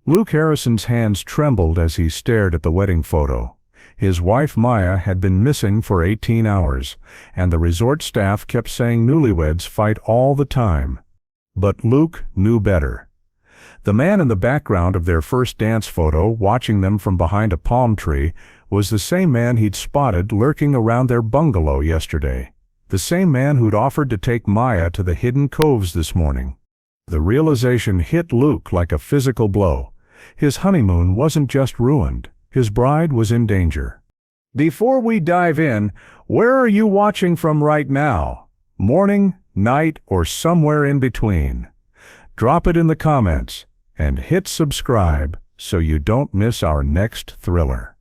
Luke Harrison's hands trembled as he stared at the wedding photo. His wife Maya had been missing for 18 hours, and the resort staff kept saying newlyweds fight all the time. But Luke knew better. The man in the background of their first dance photo, watching them from behind a palm tree, was the same man he'd spotted lurking around their bungalow yesterday. The same man who'd offered to take Maya to the hidden coves this morning. The realization hit Luke like a physical blow. His honeymoon wasn't just ruined. His bride was in danger. Before we dive in, where are you watching from right now? Morning, night, or somewhere in between? Drop it in the comments and hit subscribe so you don't miss our next thriller.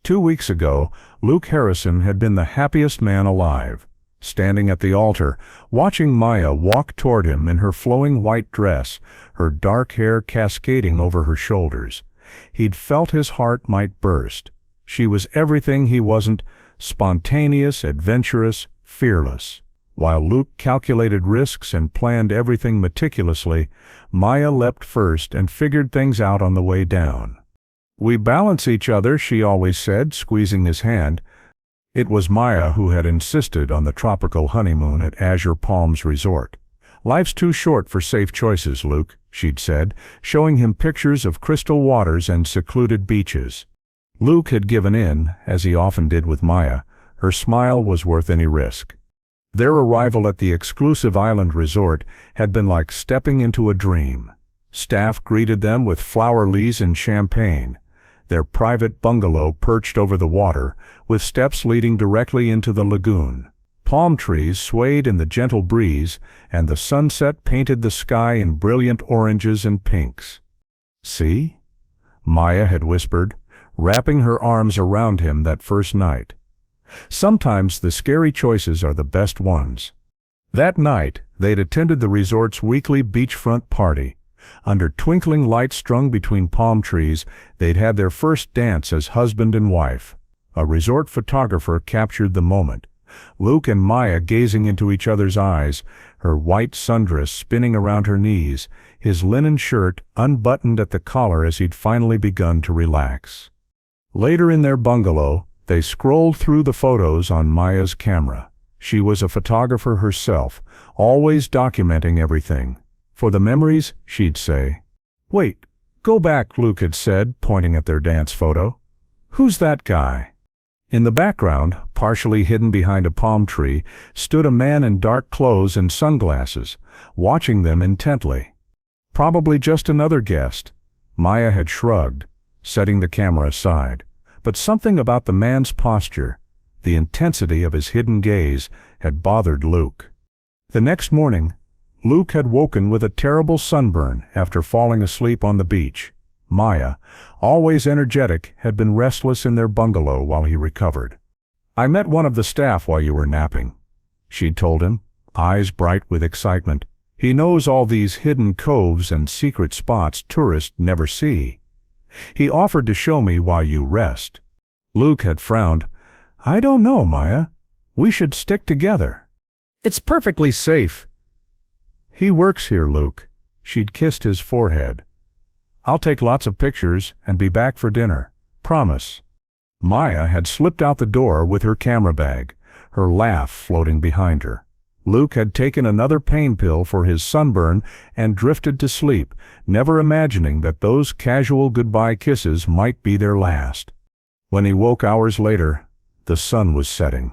2 weeks ago, Luke Harrison had been the happiest man alive, standing at the altar, watching Maya walk toward him in her flowing white dress, her dark hair cascading over her shoulders. He'd felt his heart might burst. She was everything he wasn't: spontaneous, adventurous, fearless. While Luke calculated risks and planned everything meticulously, Maya leapt first and figured things out on the way down. "We balance each other," she always said, squeezing his hand. It was Maya who had insisted on the tropical honeymoon at Azure Palms Resort. "Life's too short for safe choices, Luke," she'd said, showing him pictures of crystal waters and secluded beaches. Luke had given in, as he often did with Maya. Her smile was worth any risk. Their arrival at the exclusive island resort had been like stepping into a dream. Staff greeted them with flower lilies and champagne. Their private bungalow perched over the water, with steps leading directly into the lagoon. Palm trees swayed in the gentle breeze, and the sunset painted the sky in brilliant oranges and pinks. "See?" Maya had whispered, wrapping her arms around him that first night. Sometimes the scary choices are the best ones. That night, they'd attended the resort's weekly beachfront party. Under twinkling lights strung between palm trees, they'd had their first dance as husband and wife. A resort photographer captured the moment. Luke and Maya gazing into each other's eyes, her white sundress spinning around her knees, his linen shirt unbuttoned at the collar as he'd finally begun to relax. Later in their bungalow, they scrolled through the photos on Maya's camera. She was a photographer herself, always documenting everything. "For the memories," she'd say. "Wait, go back," Luke had said, pointing at their dance photo. "Who's that guy?" In the background, partially hidden behind a palm tree, stood a man in dark clothes and sunglasses, watching them intently. Probably just another guest. Maya had shrugged, setting the camera aside. But something about the man's posture, the intensity of his hidden gaze, had bothered Luke. The next morning, Luke had woken with a terrible sunburn after falling asleep on the beach. Maya, always energetic, had been restless in their bungalow while he recovered. "I met one of the staff while you were napping," she'd told him, eyes bright with excitement. "He knows all these hidden coves and secret spots tourists never see. He offered to show me while you rest." Luke had frowned. "I don't know, Maya. We should stick together. It's perfectly safe." "He works here, Luke." She'd kissed his forehead. "I'll take lots of pictures and be back for dinner. Promise." Maya had slipped out the door with her camera bag, her laugh floating behind her. Luke had taken another pain pill for his sunburn and drifted to sleep, never imagining that those casual goodbye kisses might be their last. When he woke hours later, the sun was setting.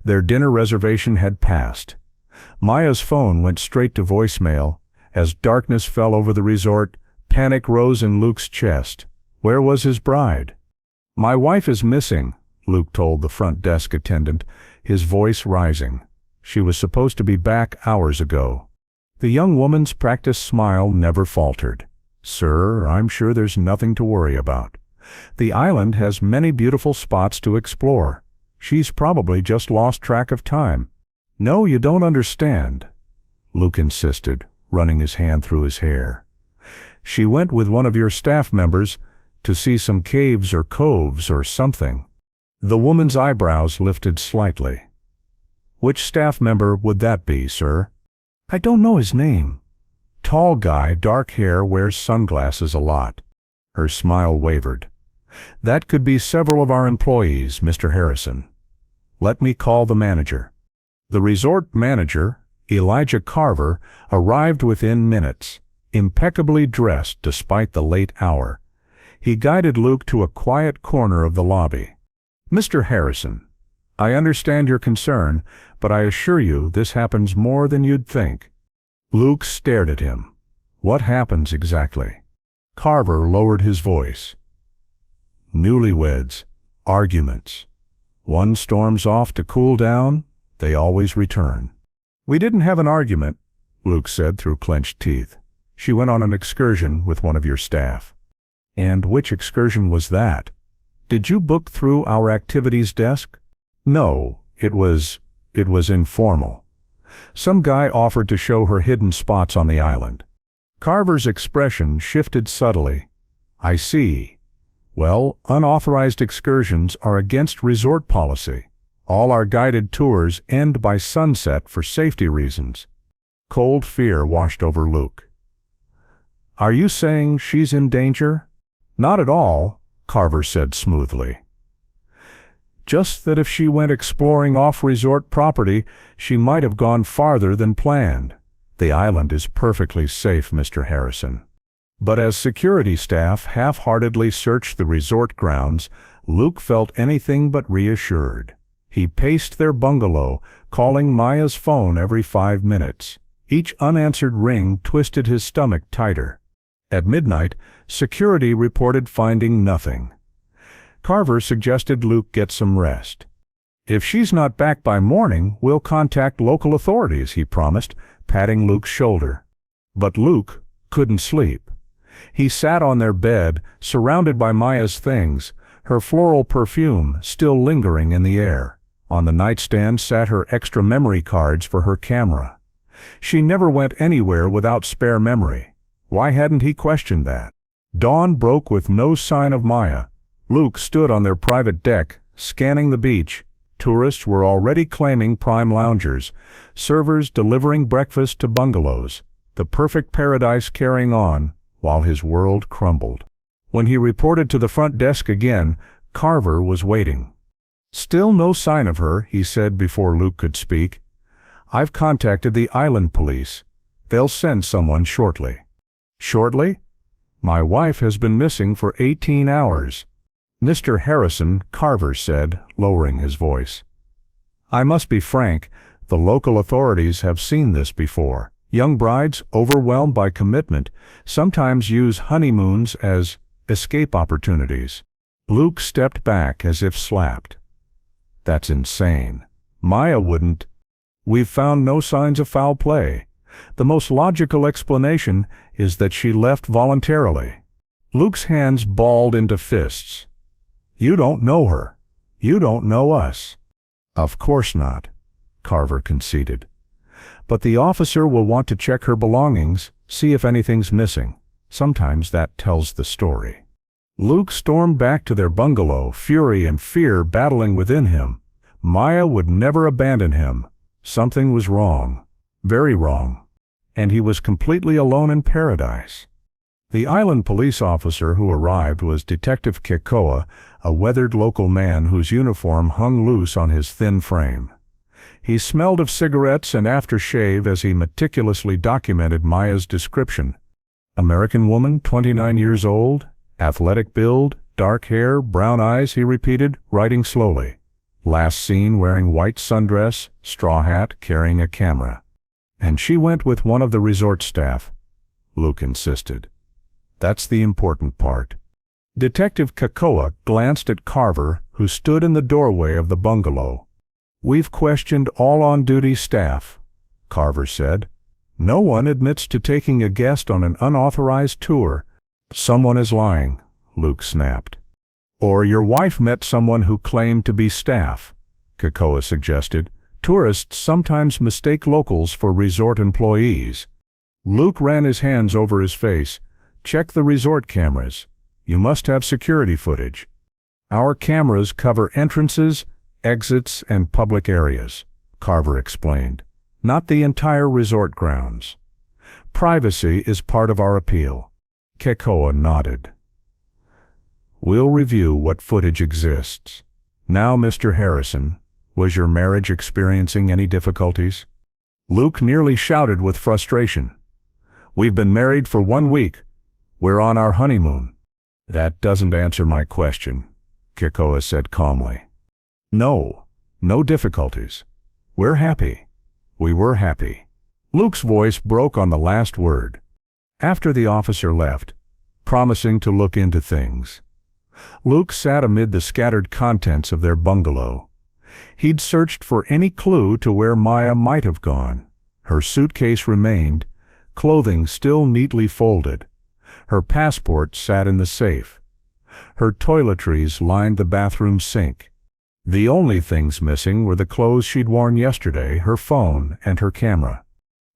Their dinner reservation had passed. Maya's phone went straight to voicemail. As darkness fell over the resort, panic rose in Luke's chest. Where was his bride? "My wife is missing," Luke told the front desk attendant, his voice rising. "She was supposed to be back hours ago." The young woman's practiced smile never faltered. "Sir, I'm sure there's nothing to worry about. The island has many beautiful spots to explore. She's probably just lost track of time." "No, you don't understand," Luke insisted, running his hand through his hair. "She went with one of your staff members to see some caves or coves or something." The woman's eyebrows lifted slightly. "Which staff member would that be, sir?" "I don't know his name. Tall guy, dark hair, wears sunglasses a lot." Her smile wavered. "That could be several of our employees, Mr. Harrison. Let me call the manager." The resort manager, Elijah Carver, arrived within minutes, impeccably dressed despite the late hour. He guided Luke to a quiet corner of the lobby. "Mr. Harrison, I understand your concern, but I assure you this happens more than you'd think." Luke stared at him. "What happens exactly?" Carver lowered his voice. "Newlyweds, arguments. One storms off to cool down, they always return." "We didn't have an argument," Luke said through clenched teeth. "She went on an excursion with one of your staff." "And which excursion was that? Did you book through our activities desk?" "No, it was informal. Some guy offered to show her hidden spots on the island." Carver's expression shifted subtly. "I see. Well, unauthorized excursions are against resort policy. All our guided tours end by sunset for safety reasons." Cold fear washed over Luke. "Are you saying she's in danger?" "Not at all," Carver said smoothly. "Just that if she went exploring off-resort property, she might have gone farther than planned. The island is perfectly safe, Mr. Harrison." But as security staff half-heartedly searched the resort grounds, Luke felt anything but reassured. He paced their bungalow, calling Maya's phone every 5 minutes. Each unanswered ring twisted his stomach tighter. At midnight, security reported finding nothing. Carver suggested Luke get some rest. "If she's not back by morning, we'll contact local authorities," he promised, patting Luke's shoulder. But Luke couldn't sleep. He sat on their bed, surrounded by Maya's things, her floral perfume still lingering in the air. On the nightstand sat her extra memory cards for her camera. She never went anywhere without spare memory. Why hadn't he questioned that? Dawn broke with no sign of Maya. Luke stood on their private deck, scanning the beach. Tourists were already claiming prime loungers, servers delivering breakfast to bungalows, the perfect paradise carrying on while his world crumbled. When he reported to the front desk again, Carver was waiting. "Still no sign of her," he said before Luke could speak. "I've contacted the island police. They'll send someone shortly." "Shortly? My wife has been missing for 18 hours. "Mr. Harrison," Carver said, lowering his voice, "I must be frank, the local authorities have seen this before. Young brides, overwhelmed by commitment, sometimes use honeymoons as escape opportunities." Luke stepped back as if slapped. "That's insane. Maya wouldn't." "We've found no signs of foul play. The most logical explanation is that she left voluntarily." Luke's hands balled into fists. "You don't know her. You don't know us." "Of course not," Carver conceded. "But the officer will want to check her belongings, see if anything's missing. Sometimes that tells the story." Luke stormed back to their bungalow, fury and fear battling within him. Maya would never abandon him. Something was wrong. Very wrong. And he was completely alone in paradise. The island police officer who arrived was Detective Kekoa, a weathered local man whose uniform hung loose on his thin frame. He smelled of cigarettes and aftershave as he meticulously documented Maya's description. "American woman, 29 years old, athletic build, dark hair, brown eyes," he repeated, writing slowly. "Last seen wearing white sundress, straw hat, carrying a camera." "And she went with one of the resort staff," Luke insisted. "That's the important part." Detective Kekoa glanced at Carver, who stood in the doorway of the bungalow. "We've questioned all on-duty staff," Carver said. "No one admits to taking a guest on an unauthorized tour." "Someone is lying," Luke snapped. "Or your wife met someone who claimed to be staff," Kekoa suggested. "Tourists sometimes mistake locals for resort employees." Luke ran his hands over his face. "Check the resort cameras. You must have security footage." "Our cameras cover entrances, exits, and public areas," Carver explained. "Not the entire resort grounds. Privacy is part of our appeal." Kekoa nodded. We'll review what footage exists. Now, Mr. Harrison, was your marriage experiencing any difficulties? Luke nearly shouted with frustration. We've been married for 1 week. We're on our honeymoon. That doesn't answer my question, Kekoa said calmly. No difficulties. We're happy. We were happy. Luke's voice broke on the last word. After the officer left, promising to look into things, Luke sat amid the scattered contents of their bungalow. He'd searched for any clue to where Maya might have gone. Her suitcase remained, clothing still neatly folded. Her passport sat in the safe. Her toiletries lined the bathroom sink. The only things missing were the clothes she'd worn yesterday, her phone, and her camera.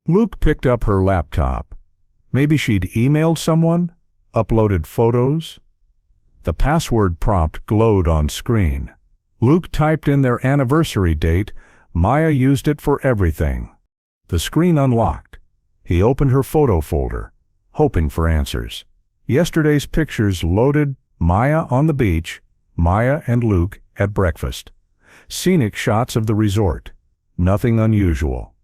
Luke picked up her laptop. Maybe she'd emailed someone? Uploaded photos? The password prompt glowed on screen. Luke typed in their anniversary date. Maya used it for everything. The screen unlocked. He opened her photo folder, hoping for answers. Yesterday's pictures loaded: Maya on the beach, Maya and Luke at breakfast. Scenic shots of the resort. Nothing unusual.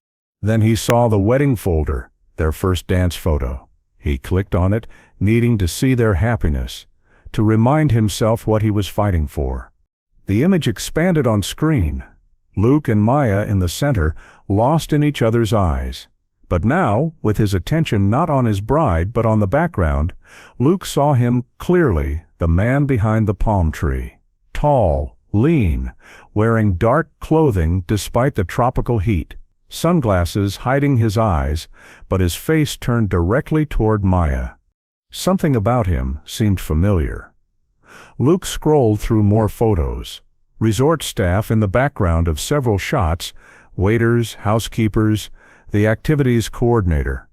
Then he saw the wedding folder, their first dance photo. He clicked on it, needing to see their happiness, to remind himself what he was fighting for. The image expanded on screen. Luke and Maya in the center, lost in each other's eyes. But now, with his attention not on his bride but on the background, Luke saw him clearly, the man behind the palm tree. Tall, lean, wearing dark clothing despite the tropical heat. Sunglasses hiding his eyes, but his face turned directly toward Maya. Something about him seemed familiar. Luke scrolled through more photos. Resort staff in the background of several shots, waiters, housekeepers, the activities coordinator.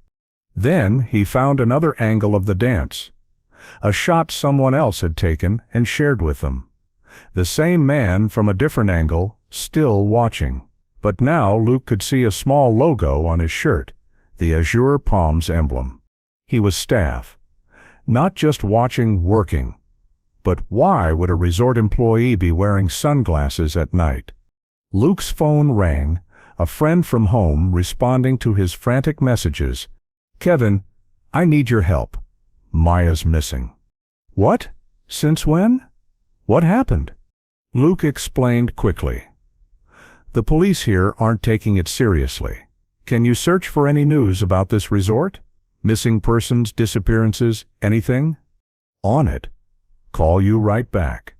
Then he found another angle of the dance. A shot someone else had taken and shared with them. The same man from a different angle, still watching. But now Luke could see a small logo on his shirt, the Azure Palms emblem. He was staff. Not just watching, working. But why would a resort employee be wearing sunglasses at night? Luke's phone rang, a friend from home responding to his frantic messages. Kevin, I need your help. Maya's missing. What? Since when? What happened? Luke explained quickly. The police here aren't taking it seriously. Can you search for any news about this resort? Missing persons, disappearances, anything? On it. Call you right back.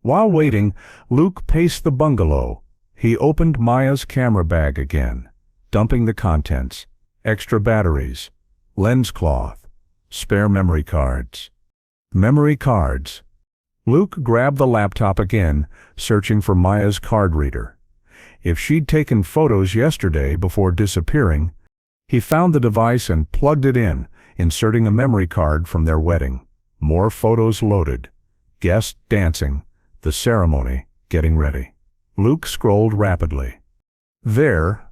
While waiting, Luke paced the bungalow. He opened Maya's camera bag again, dumping the contents: extra batteries, lens cloth, spare memory cards. Memory cards. Luke grabbed the laptop again, searching for Maya's card reader. If she'd taken photos yesterday before disappearing, he found the device and plugged it in, inserting a memory card from their wedding. More photos loaded. Guests dancing. The ceremony getting ready. Luke scrolled rapidly. There,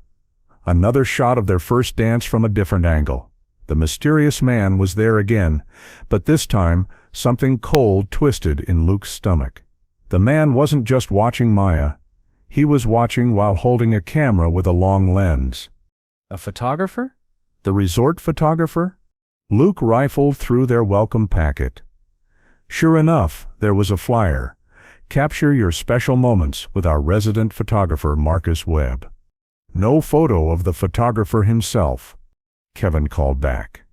another shot of their first dance from a different angle. The mysterious man was there again, but this time something cold twisted in Luke's stomach. The man wasn't just watching Maya. He was watching while holding a camera with a long lens. A photographer? The resort photographer? Luke rifled through their welcome packet. Sure enough, there was a flyer. Capture your special moments with our resident photographer Marcus Webb. No photo of the photographer himself. Kevin called back.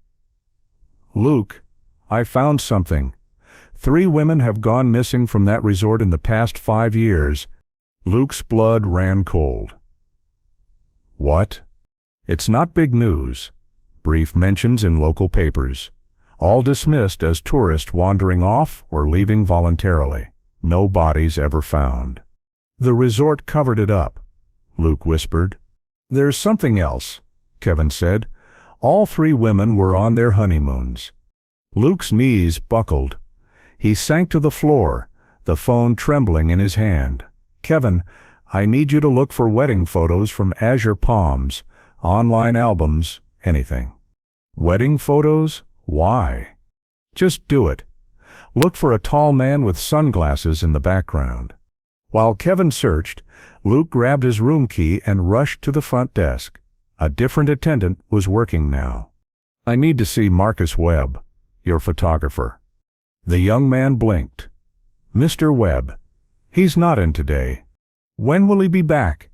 Luke, I found something. 3 women have gone missing from that resort in the past 5 years. Luke's blood ran cold. What? It's not big news. Brief mentions in local papers. All dismissed as tourists wandering off or leaving voluntarily. No bodies ever found. The resort covered it up, Luke whispered. There's something else, Kevin said. All 3 women were on their honeymoons. Luke's knees buckled. He sank to the floor, the phone trembling in his hand. Kevin, I need you to look for wedding photos from Azure Palms, online albums, anything. Wedding photos? Why? Just do it. Look for a tall man with sunglasses in the background. While Kevin searched, Luke grabbed his room key and rushed to the front desk. A different attendant was working now. "I need to see Marcus Webb, your photographer." The young man blinked. "Mr. Webb, he's not in today. When will he be back?"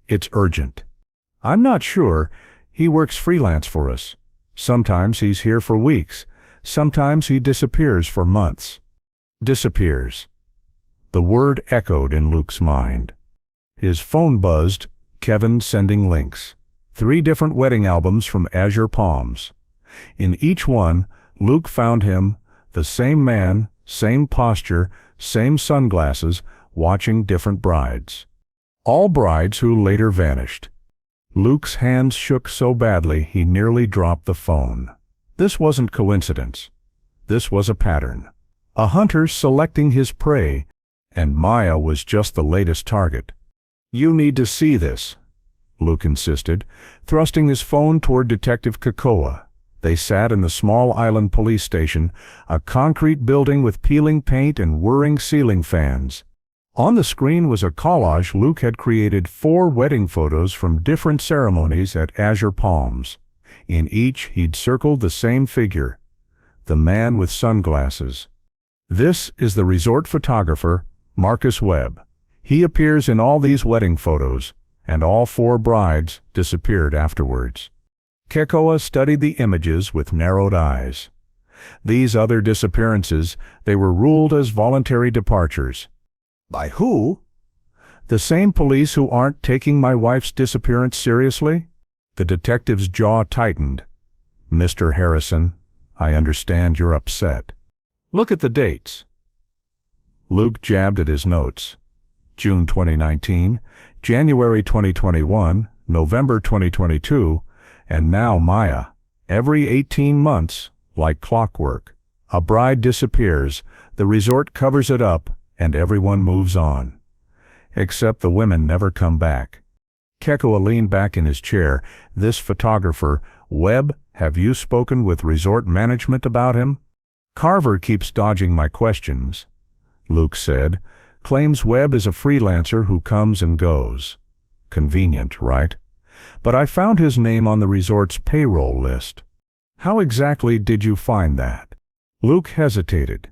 "It's urgent." "I'm not sure. He works freelance for us. Sometimes he's here for weeks. Sometimes he disappears for months." Disappears. The word echoed in Luke's mind. His phone buzzed, Kevin sending links. 3 different wedding albums from Azure Palms. In each one, Luke found him, the same man, same posture, same sunglasses, watching different brides. All brides who later vanished. Luke's hands shook so badly he nearly dropped the phone. This wasn't coincidence. This was a pattern. A hunter selecting his prey, and Maya was just the latest target. "You need to see this," Luke insisted, thrusting his phone toward Detective Kakoa. They sat in the small island police station, a concrete building with peeling paint and whirring ceiling fans. On the screen was a collage Luke had created 4 wedding photos from different ceremonies at Azure Palms. In each he'd circled the same figure, the man with sunglasses. "This is the resort photographer, Marcus Webb. He appears in all these wedding photos, and all 4 brides disappeared afterwards." Kekoa studied the images with narrowed eyes. These other disappearances, they were ruled as voluntary departures. "By who?" "The same police who aren't taking my wife's disappearance seriously?" The detective's jaw tightened. "Mr. Harrison, I understand you're upset. Look at the dates." Luke jabbed at his notes. June 2019, January 2021, November 2022, and now Maya. Every 18 months, like clockwork. A bride disappears, the resort covers it up, and everyone moves on. Except the women never come back. Kekoa leaned back in his chair. "This photographer, Webb, have you spoken with resort management about him?" "Carver keeps dodging my questions," Luke said. "Claims Webb is a freelancer who comes and goes. Convenient, right? But I found his name on the resort's payroll list." "How exactly did you find that?" Luke hesitated.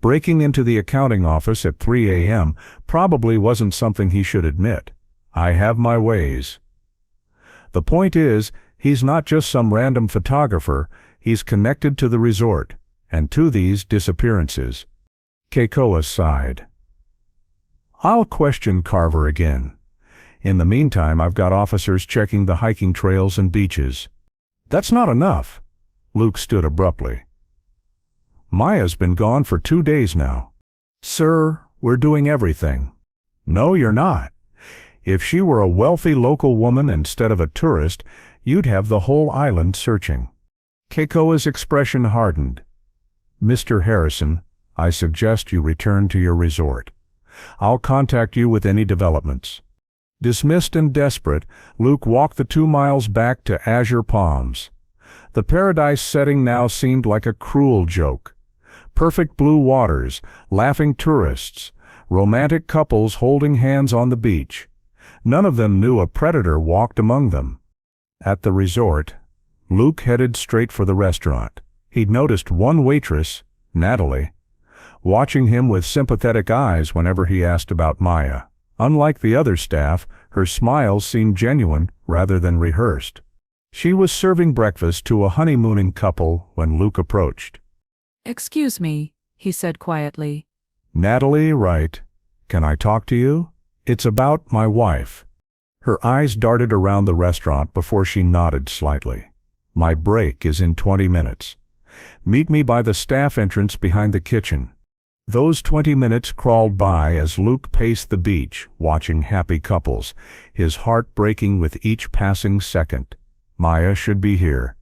Breaking into the accounting office at 3 a.m. probably wasn't something he should admit. "I have my ways." "The point is, he's not just some random photographer, he's connected to the resort, and to these disappearances." Kekoa sighed. "I'll question Carver again. In the meantime, I've got officers checking the hiking trails and beaches." "That's not enough." Luke stood abruptly. "Maya's been gone for 2 days now." "Sir, we're doing everything." "No, you're not. If she were a wealthy local woman instead of a tourist, you'd have the whole island searching." Kekoa's expression hardened. "Mr. Harrison, I suggest you return to your resort. I'll contact you with any developments." Dismissed and desperate, Luke walked the 2 miles back to Azure Palms. The paradise setting now seemed like a cruel joke. Perfect blue waters, laughing tourists, romantic couples holding hands on the beach. None of them knew a predator walked among them. At the resort, Luke headed straight for the restaurant. He'd noticed one waitress, Natalie, watching him with sympathetic eyes whenever he asked about Maya. Unlike the other staff, her smiles seemed genuine rather than rehearsed. She was serving breakfast to a honeymooning couple when Luke approached. "Excuse me," he said quietly. "Natalie, right. Can I talk to you? It's about my wife." Her eyes darted around the restaurant before she nodded slightly. "My break is in 20 minutes. Meet me by the staff entrance behind the kitchen." Those 20 minutes crawled by as Luke paced the beach, watching happy couples, his heart breaking with each passing second. Maya should be here,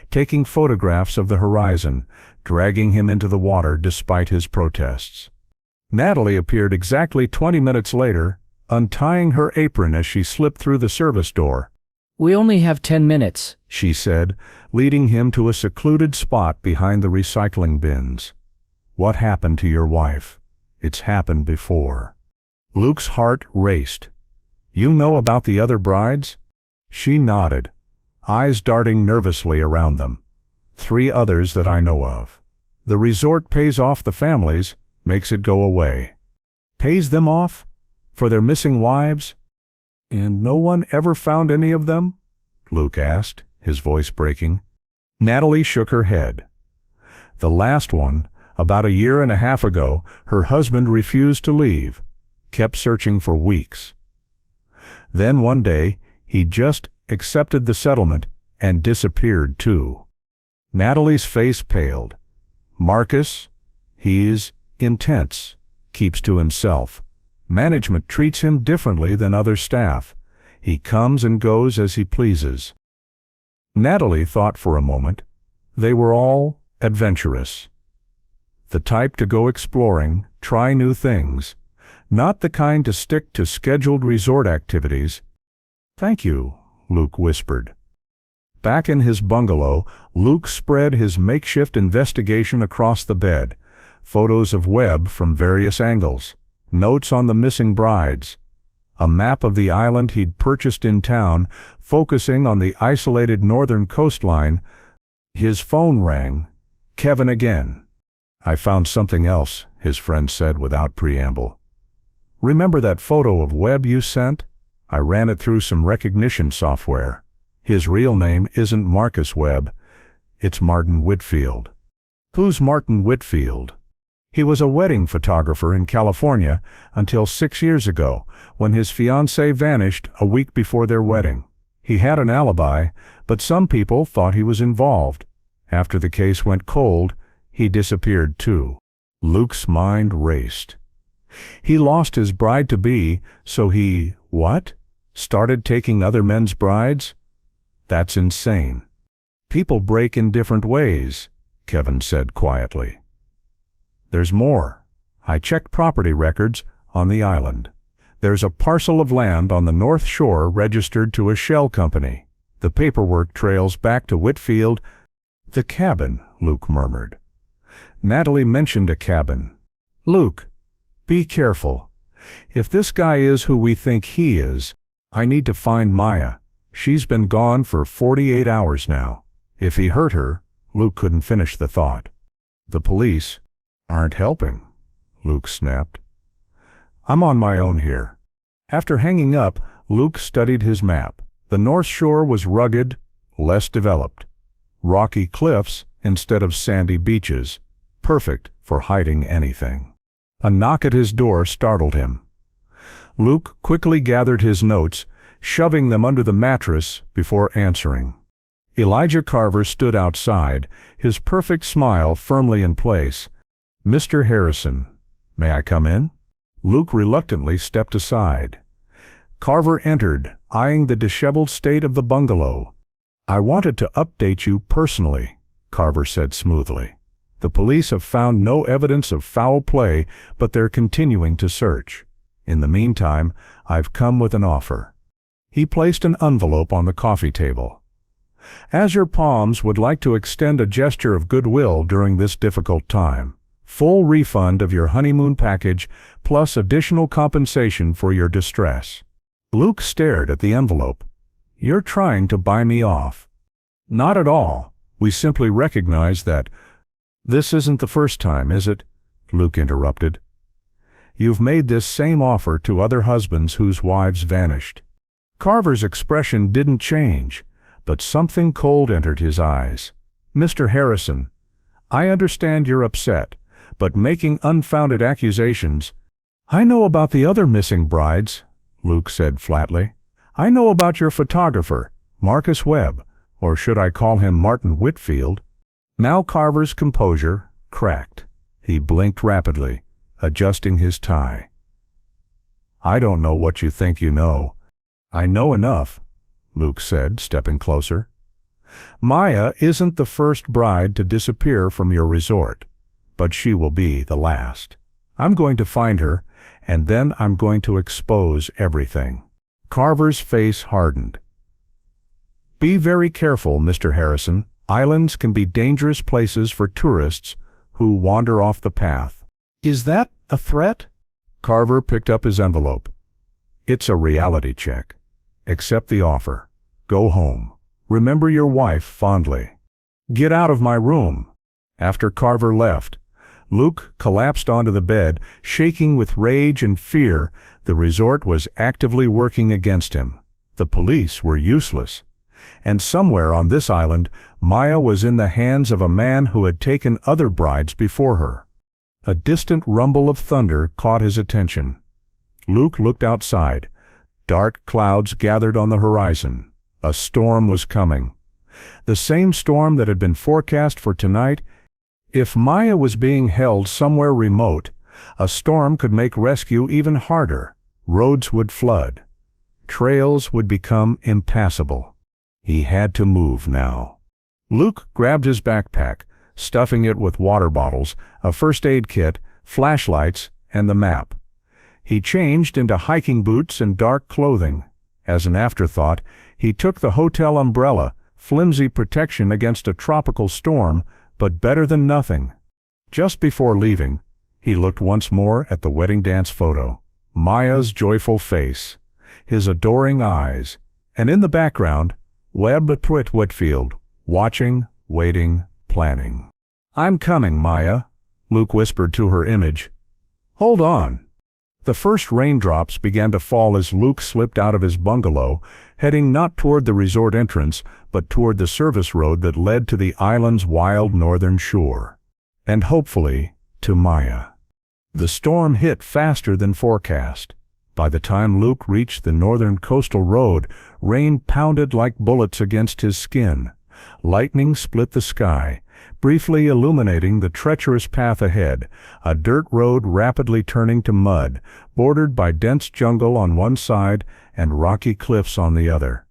taking photographs of the horizon, dragging him into the water despite his protests. Natalie appeared exactly 20 minutes later, untying her apron as she slipped through the service door. "We only have 10 minutes, she said, leading him to a secluded spot behind the recycling bins. What happened to your wife? It's happened before. Luke's heart raced. You know about the other brides? She nodded, eyes darting nervously around them. 3 others that I know of. The resort pays off the families, makes it go away. Pays them off? For their missing wives? And no one ever found any of them? Luke asked, his voice breaking. Natalie shook her head. The last one, about a year and a half ago, her husband refused to leave, kept searching for weeks. Then one day, he just accepted the settlement and disappeared too. Natalie's face paled. Marcus, he's intense, keeps to himself. Management treats him differently than other staff. He comes and goes as he pleases. Natalie thought for a moment. They were all adventurous. The type to go exploring, try new things. Not the kind to stick to scheduled resort activities. Thank you, Luke whispered. Back in his bungalow, Luke spread his makeshift investigation across the bed. Photos of Webb from various angles. Notes on the missing brides. A map of the island he'd purchased in town, focusing on the isolated northern coastline. His phone rang. Kevin again. I found something else, his friend said without preamble. Remember that photo of Webb you sent? I ran it through some recognition software. His real name isn't Marcus Webb. It's Martin Whitfield. Who's Martin Whitfield? He was a wedding photographer in California until 6 years ago, when his fiancée vanished a week before their wedding. He had an alibi, but some people thought he was involved. After the case went cold, he disappeared too. Luke's mind raced. He lost his bride-to-be, so he, what? Started taking other men's brides? That's insane. People break in different ways, Kevin said quietly. There's more. I checked property records on the island. There's a parcel of land on the North Shore registered to a shell company. The paperwork trails back to Whitfield. The cabin, Luke murmured. Natalie mentioned a cabin. Luke, be careful. If this guy is who we think he is, I need to find Maya. She's been gone for 48 hours now. If he hurt her, Luke couldn't finish the thought. The police aren't helping, Luke snapped. I'm on my own here. After hanging up, Luke studied his map. The North Shore was rugged, less developed. Rocky cliffs instead of sandy beaches, perfect for hiding anything. A knock at his door startled him. Luke quickly gathered his notes, shoving them under the mattress before answering. Elijah Carver stood outside, his perfect smile firmly in place. Mr. Harrison, may I come in? Luke reluctantly stepped aside. Carver entered, eyeing the disheveled state of the bungalow. I wanted to update you personally, Carver said smoothly. The police have found no evidence of foul play, but they're continuing to search. In the meantime, I've come with an offer. He placed an envelope on the coffee table. Azure Palms would like to extend a gesture of goodwill during this difficult time. Full refund of your honeymoon package, plus additional compensation for your distress. Luke stared at the envelope. You're trying to buy me off. Not at all. We simply recognize that. This isn't the first time, is it? Luke interrupted. You've made this same offer to other husbands whose wives vanished. Carver's expression didn't change, but something cold entered his eyes. Mr. Harrison, I understand you're upset, but making unfounded accusations. I know about the other missing brides, Luke said flatly. I know about your photographer, Marcus Webb, or should I call him Martin Whitfield? Now Carver's composure cracked. He blinked rapidly, adjusting his tie. I don't know what you think you know. I know enough, Luke said, stepping closer. Maya isn't the first bride to disappear from your resort, but she will be the last. I'm going to find her, and then I'm going to expose everything. Carver's face hardened. Be very careful, Mr. Harrison. Islands can be dangerous places for tourists who wander off the path. Is that a threat? Carver picked up his envelope. It's a reality check. Accept the offer. Go home. Remember your wife fondly. Get out of my room. After Carver left, Luke collapsed onto the bed, shaking with rage and fear. The resort was actively working against him. The police were useless. And somewhere on this island, Maya was in the hands of a man who had taken other brides before her. A distant rumble of thunder caught his attention. Luke looked outside. Dark clouds gathered on the horizon. A storm was coming. The same storm that had been forecast for tonight. If Maya was being held somewhere remote, a storm could make rescue even harder. Roads would flood. Trails would become impassable. He had to move now. Luke grabbed his backpack, stuffing it with water bottles, a first aid kit, flashlights, and the map. He changed into hiking boots and dark clothing. As an afterthought, he took the hotel umbrella, flimsy protection against a tropical storm, but better than nothing. Just before leaving, he looked once more at the wedding dance photo. Maya's joyful face, his adoring eyes, and in the background, Webb Whitfield, watching, waiting, planning. I'm coming, Maya, Luke whispered to her image. Hold on. The first raindrops began to fall as Luke slipped out of his bungalow, heading not toward the resort entrance, but toward the service road that led to the island's wild northern shore. And hopefully, to Maya. The storm hit faster than forecast. By the time Luke reached the northern coastal road, rain pounded like bullets against his skin. Lightning split the sky, briefly illuminating the treacherous path ahead, a dirt road rapidly turning to mud, bordered by dense jungle on one side and rocky cliffs on the other.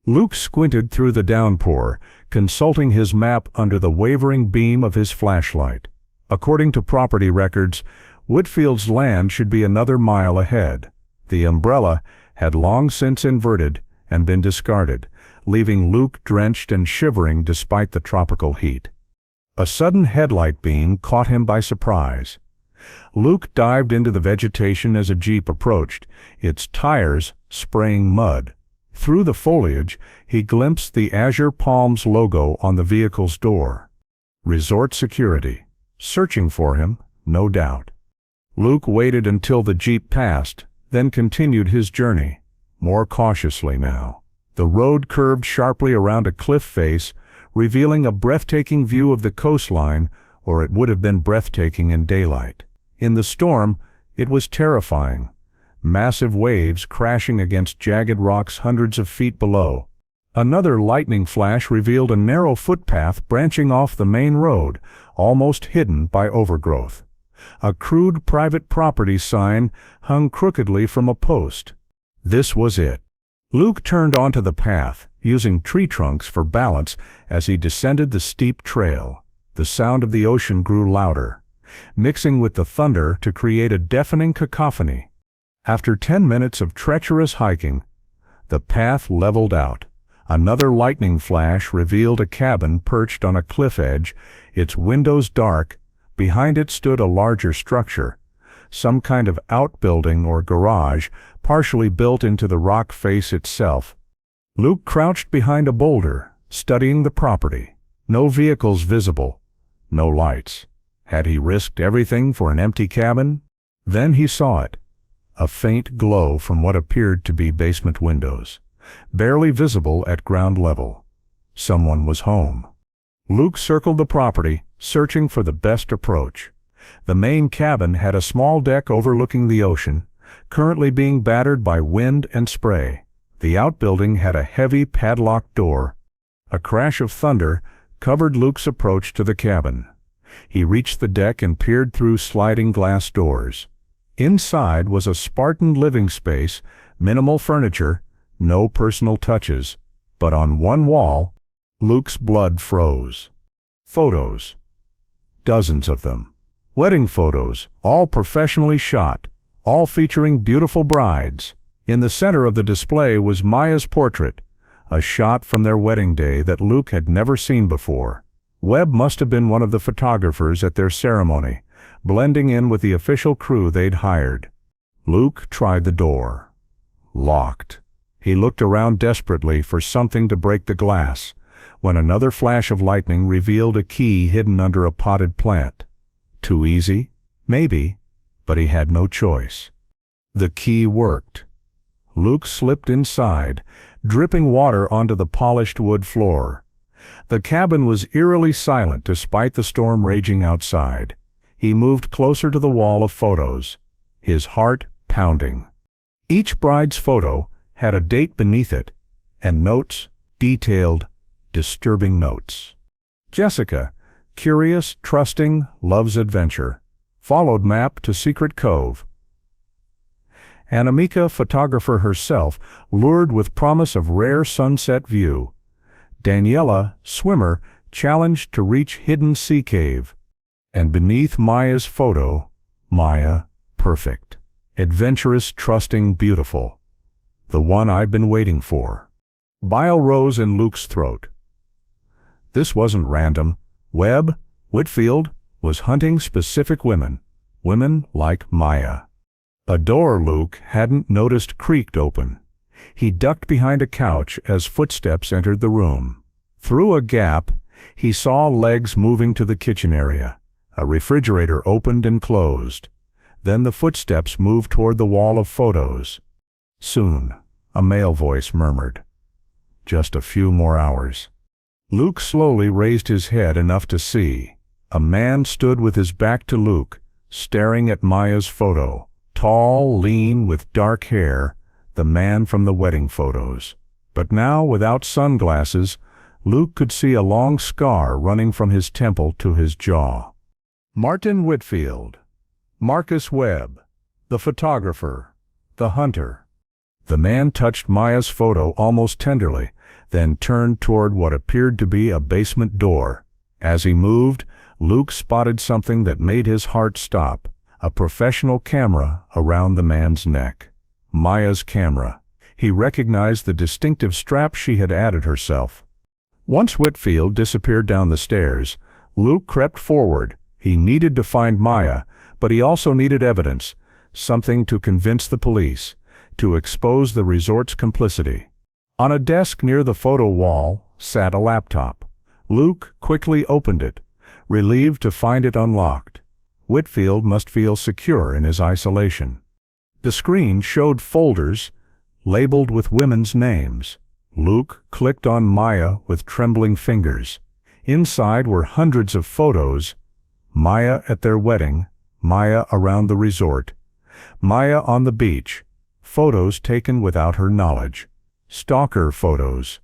Luke squinted through the downpour, consulting his map under the wavering beam of his flashlight. According to property records, Whitfield's land should be another mile ahead. The umbrella had long since inverted and been discarded, leaving Luke drenched and shivering despite the tropical heat. A sudden headlight beam caught him by surprise. Luke dived into the vegetation as a jeep approached, its tires spraying mud. Through the foliage, he glimpsed the Azure Palms logo on the vehicle's door. Resort security, searching for him, no doubt. Luke waited until the jeep passed, then continued his journey, more cautiously now. The road curved sharply around a cliff face, revealing a breathtaking view of the coastline, or it would have been breathtaking in daylight. In the storm, it was terrifying. Massive waves crashing against jagged rocks hundreds of feet below. Another lightning flash revealed a narrow footpath branching off the main road, almost hidden by overgrowth. A crude private property sign hung crookedly from a post. This was it. Luke turned onto the path, using tree trunks for balance as he descended the steep trail. The sound of the ocean grew louder, mixing with the thunder to create a deafening cacophony. After 10 minutes of treacherous hiking, the path leveled out. Another lightning flash revealed a cabin perched on a cliff edge, its windows dark. Behind it stood a larger structure, some kind of outbuilding or garage, partially built into the rock face itself. Luke crouched behind a boulder, studying the property. No vehicles visible, no lights. Had he risked everything for an empty cabin? Then he saw it, a faint glow from what appeared to be basement windows, barely visible at ground level. Someone was home. Luke circled the property, searching for the best approach. The main cabin had a small deck overlooking the ocean, currently being battered by wind and spray. The outbuilding had a heavy padlocked door. A crash of thunder covered Luke's approach to the cabin. He reached the deck and peered through sliding glass doors. Inside was a Spartan living space, minimal furniture, no personal touches. But on one wall, Luke's blood froze. Photos. Dozens of them. Wedding photos, all professionally shot, all featuring beautiful brides. In the center of the display was Maya's portrait, a shot from their wedding day that Luke had never seen before. Webb must have been one of the photographers at their ceremony, blending in with the official crew they'd hired. Luke tried the door. Locked. He looked around desperately for something to break the glass, when another flash of lightning revealed a key hidden under a potted plant. Too easy? Maybe, but he had no choice. The key worked. Luke slipped inside, dripping water onto the polished wood floor. The cabin was eerily silent despite the storm raging outside. He moved closer to the wall of photos, his heart pounding. Each bride's photo had a date beneath it, and notes, detailed, disturbing notes. Jessica, curious, trusting, loves adventure. Followed map to secret cove. Anamika, photographer herself, lured with promise of rare sunset view. Daniela, swimmer, challenged to reach hidden sea cave. And beneath Maya's photo, Maya, perfect. Adventurous, trusting, beautiful. The one I've been waiting for. Bile rose in Luke's throat. This wasn't random. Webb, Whitfield, was hunting specific women. Women like Maya. A door Luke hadn't noticed creaked open. He ducked behind a couch as footsteps entered the room. Through a gap, he saw legs moving to the kitchen area. A refrigerator opened and closed. Then the footsteps moved toward the wall of photos. Soon, a male voice murmured, "Just a few more hours." Luke slowly raised his head enough to see. A man stood with his back to Luke, staring at Maya's photo. Tall, lean, with dark hair, the man from the wedding photos. But now, without sunglasses, Luke could see a long scar running from his temple to his jaw. Martin Whitfield. Marcus Webb. The photographer. The hunter. The man touched Maya's photo almost tenderly, then turned toward what appeared to be a basement door. As he moved, Luke spotted something that made his heart stop. A professional camera around the man's neck. Maya's camera. He recognized the distinctive strap she had added herself. Once Whitfield disappeared down the stairs, Luke crept forward. He needed to find Maya, but he also needed evidence, something to convince the police, to expose the resort's complicity. On a desk near the photo wall sat a laptop. Luke quickly opened it, relieved to find it unlocked. Whitfield must feel secure in his isolation. The screen showed folders labeled with women's names. Luke clicked on Maya with trembling fingers. Inside were hundreds of photos. Maya at their wedding, Maya around the resort, Maya on the beach, photos taken without her knowledge. Stalker photos.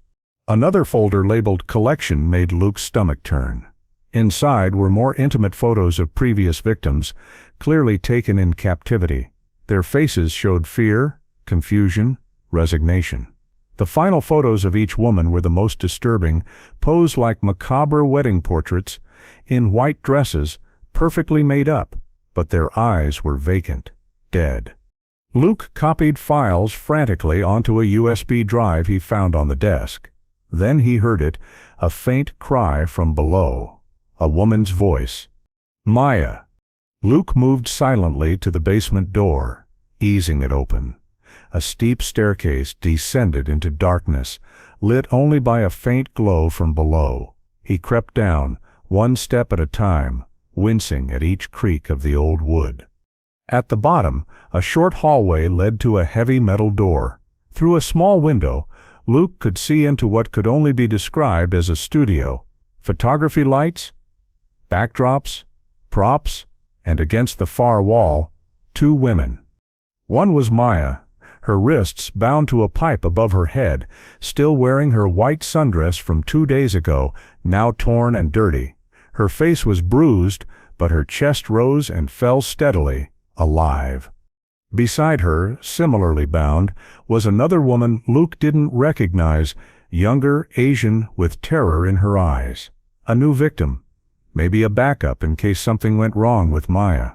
Another folder labeled Collection made Luke's stomach turn. Inside were more intimate photos of previous victims, clearly taken in captivity. Their faces showed fear, confusion, resignation. The final photos of each woman were the most disturbing, posed like macabre wedding portraits, in white dresses, perfectly made up, but their eyes were vacant, dead. Luke copied files frantically onto a USB drive he found on the desk. Then he heard it, a faint cry from below. A woman's voice. Maya. Luke moved silently to the basement door, easing it open. A steep staircase descended into darkness, lit only by a faint glow from below. He crept down, one step at a time, wincing at each creak of the old wood. At the bottom, a short hallway led to a heavy metal door. Through a small window, Luke could see into what could only be described as a studio. Photography lights, backdrops, props, and against the far wall, two women. One was Maya, her wrists bound to a pipe above her head, still wearing her white sundress from 2 days ago, now torn and dirty. Her face was bruised, but her chest rose and fell steadily, alive. Beside her, similarly bound, was another woman Luke didn't recognize, younger, Asian, with terror in her eyes. A new victim. Maybe a backup in case something went wrong with Maya.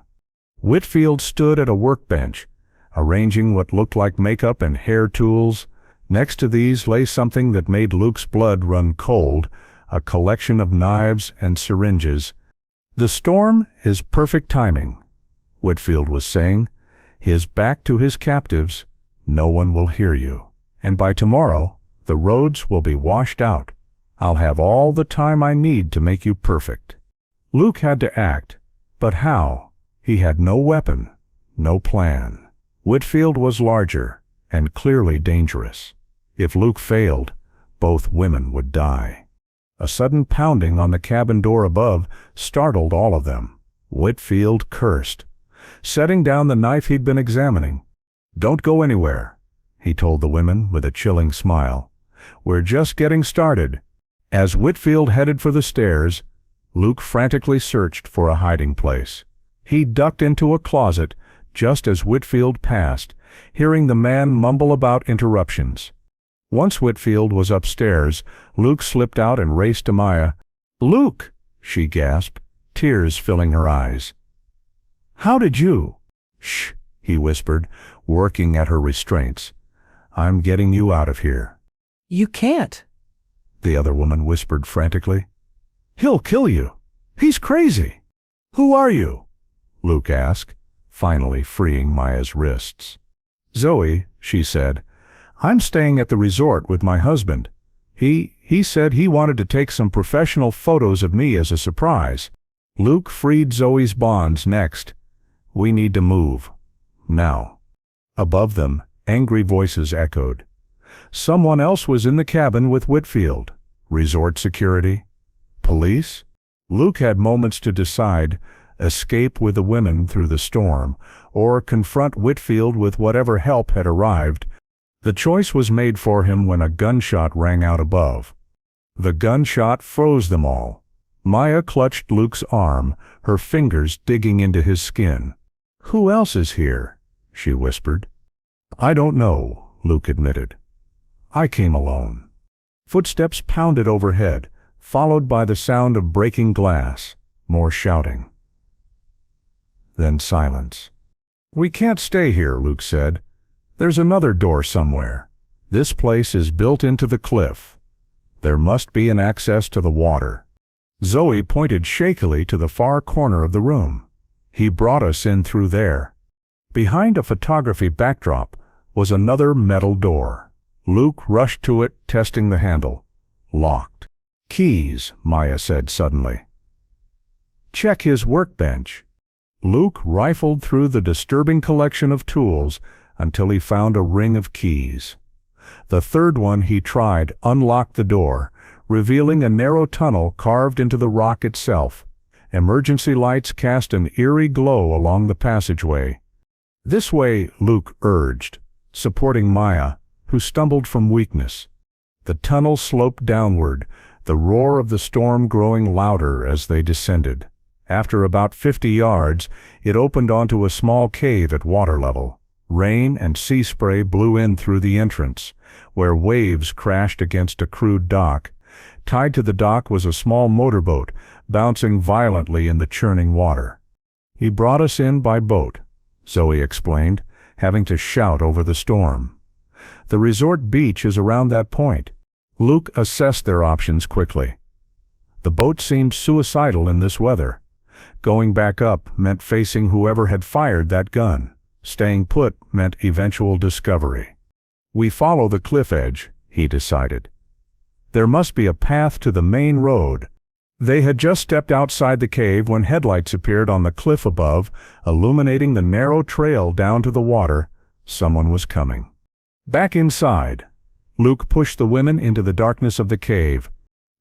Whitfield stood at a workbench, arranging what looked like makeup and hair tools. Next to these lay something that made Luke's blood run cold, a collection of knives and syringes. "The storm is perfect timing," Whitfield was saying, his back to his captives. "No one will hear you. And by tomorrow, the roads will be washed out. I'll have all the time I need to make you perfect." Luke had to act, but how? He had no weapon, no plan. Whitfield was larger and clearly dangerous. If Luke failed, both women would die. A sudden pounding on the cabin door above startled all of them. Whitfield cursed, setting down the knife he'd been examining. "Don't go anywhere," he told the women with a chilling smile. "We're just getting started." As Whitfield headed for the stairs, Luke frantically searched for a hiding place. He ducked into a closet just as Whitfield passed, hearing the man mumble about interruptions. Once Whitfield was upstairs, Luke slipped out and raced to Maya. "Luke!" she gasped, tears filling her eyes. "How did you—" "Shh," he whispered, working at her restraints. "I'm getting you out of here." You can't. The other woman whispered frantically. "He'll kill you. He's crazy." "Who are you?" Luke asked, finally freeing Maya's wrists. "Zoe," she said, "I'm staying at the resort with my husband. He said he wanted to take some professional photos of me as a surprise." Luke freed Zoe's bonds next. "We need to move. Now." Above them, angry voices echoed. Someone else was in the cabin with Whitfield. Resort security? Police? Luke had moments to decide: escape with the women through the storm, or confront Whitfield with whatever help had arrived. The choice was made for him when a gunshot rang out above. The gunshot froze them all. Maya clutched Luke's arm, her fingers digging into his skin. "Who else is here?" she whispered. "I don't know," Luke admitted. "I came alone." Footsteps pounded overhead, followed by the sound of breaking glass, more shouting. Then silence. "We can't stay here," Luke said. "There's another door somewhere. This place is built into the cliff. There must be an access to the water." Zoe pointed shakily to the far corner of the room. "He brought us in through there." Behind a photography backdrop was another metal door. Luke rushed to it, testing the handle. Locked. "Keys," Maya said suddenly. "Check his workbench." Luke rifled through the disturbing collection of tools until he found a ring of keys. The third one he tried unlocked the door, revealing a narrow tunnel carved into the rock itself. Emergency lights cast an eerie glow along the passageway. "This way," Luke urged, supporting Maya, who stumbled from weakness. The tunnel sloped downward, the roar of the storm growing louder as they descended. After about 50 yards, it opened onto a small cave at water level. Rain and sea spray blew in through the entrance, where waves crashed against a crude dock. Tied to the dock was a small motorboat, bouncing violently in the churning water. "He brought us in by boat," Zoe explained, having to shout over the storm. "The resort beach is around that point." Luke assessed their options quickly. The boat seemed suicidal in this weather. Going back up meant facing whoever had fired that gun. Staying put meant eventual discovery. "We follow the cliff edge," he decided. "There must be a path to the main road." They had just stepped outside the cave when headlights appeared on the cliff above, illuminating the narrow trail down to the water. Someone was coming. Back inside, Luke pushed the women into the darkness of the cave.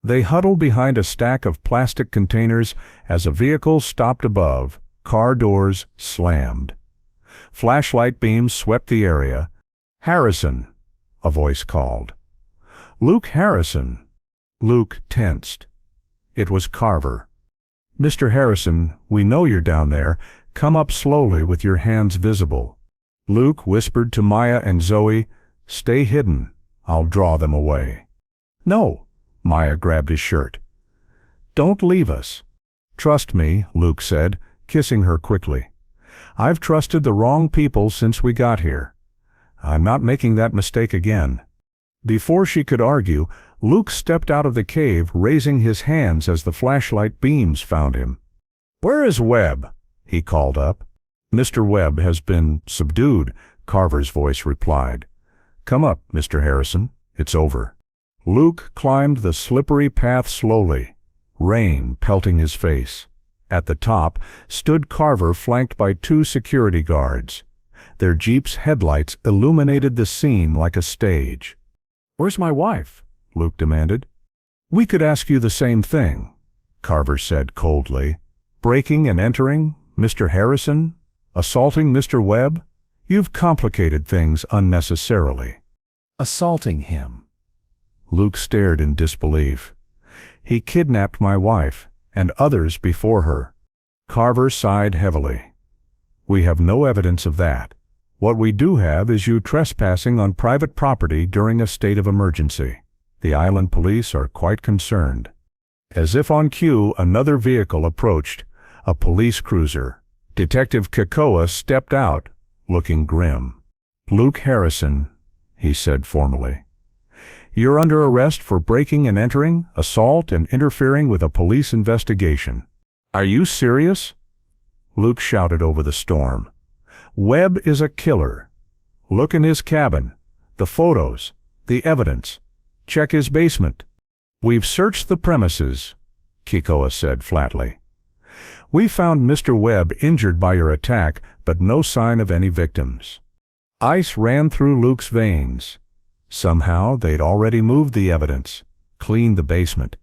They huddled behind a stack of plastic containers as a vehicle stopped above. Car doors slammed. Flashlight beams swept the area. "Harrison," a voice called. "Luke Harrison." Luke tensed. It was Carver. "Mr. Harrison, we know you're down there. Come up slowly with your hands visible." Luke whispered to Maya and Zoe, "Stay hidden. I'll draw them away." "No." Maya grabbed his shirt. "Don't leave us." "Trust me," Luke said, kissing her quickly. "I've trusted the wrong people since we got here. I'm not making that mistake again." Before she could argue, Luke stepped out of the cave, raising his hands as the flashlight beams found him. "Where is Webb?" he called up. "Mr. Webb has been subdued," Carver's voice replied. "Come up, Mr. Harrison. It's over." Luke climbed the slippery path slowly, rain pelting his face. At the top stood Carver, flanked by 2 security guards. Their jeep's headlights illuminated the scene like a stage. "Where's my wife?" Luke demanded. "We could ask you the same thing," Carver said coldly. "Breaking and entering, Mr. Harrison? Assaulting Mr. Webb? You've complicated things unnecessarily." "Assaulting him?" Luke stared in disbelief. "He kidnapped my wife, and others before her." Carver sighed heavily. "We have no evidence of that. What we do have is you trespassing on private property during a state of emergency. The island police are quite concerned." As if on cue, another vehicle approached, a police cruiser. Detective Kekoa stepped out, looking grim. "Luke Harrison," he said formally. "You're under arrest for breaking and entering, assault, and interfering with a police investigation." "Are you serious?" Luke shouted over the storm. "Webb is a killer. Look in his cabin, the photos, the evidence. Check his basement." "We've searched the premises," Kekoa said flatly. "We found Mr. Webb injured by your attack, but no sign of any victims." Ice ran through Luke's veins. Somehow they'd already moved the evidence, cleaned the basement.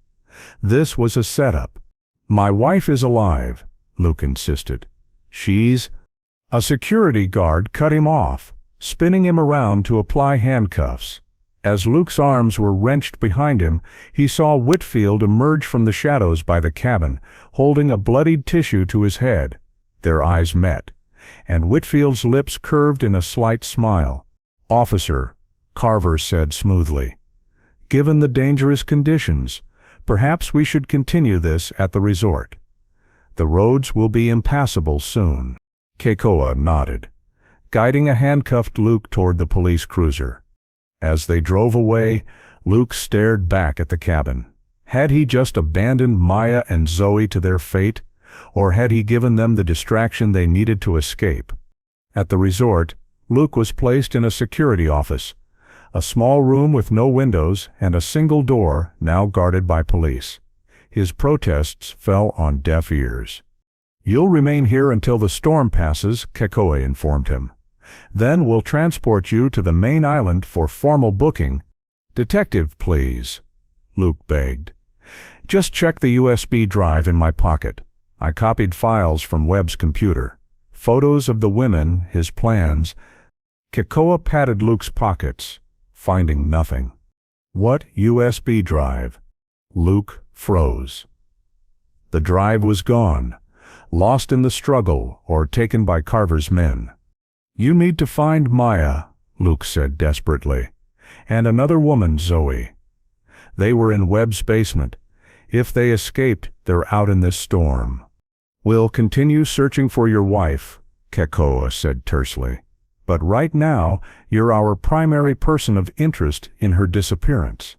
This was a setup. "My wife is alive," Luke insisted. "She's—" A security guard cut him off, spinning him around to apply handcuffs. As Luke's arms were wrenched behind him, he saw Whitfield emerge from the shadows by the cabin, holding a bloodied tissue to his head. Their eyes met, and Whitfield's lips curved in a slight smile. "Officer," Carver said smoothly, "given the dangerous conditions, perhaps we should continue this at the resort. The roads will be impassable soon." Kekoa nodded, guiding a handcuffed Luke toward the police cruiser. As they drove away, Luke stared back at the cabin. Had he just abandoned Maya and Zoe to their fate, or had he given them the distraction they needed to escape? At the resort, Luke was placed in a security office, a small room with no windows and a single door now guarded by police. His protests fell on deaf ears. "You'll remain here until the storm passes," Kekoa informed him. "Then we'll transport you to the main island for formal booking." "Detective, please," Luke begged. "Just check the USB drive in my pocket. I copied files from Webb's computer. Photos of the women, his plans." Kekoa patted Luke's pockets, finding nothing. "What USB drive?" Luke froze. The drive was gone, lost in the struggle or taken by Carver's men. "You need to find Maya," Luke said desperately, "and another woman, Zoe. They were in Webb's basement. If they escaped, they're out in this storm." "We'll continue searching for your wife," Kekoa said tersely. "But right now, you're our primary person of interest in her disappearance."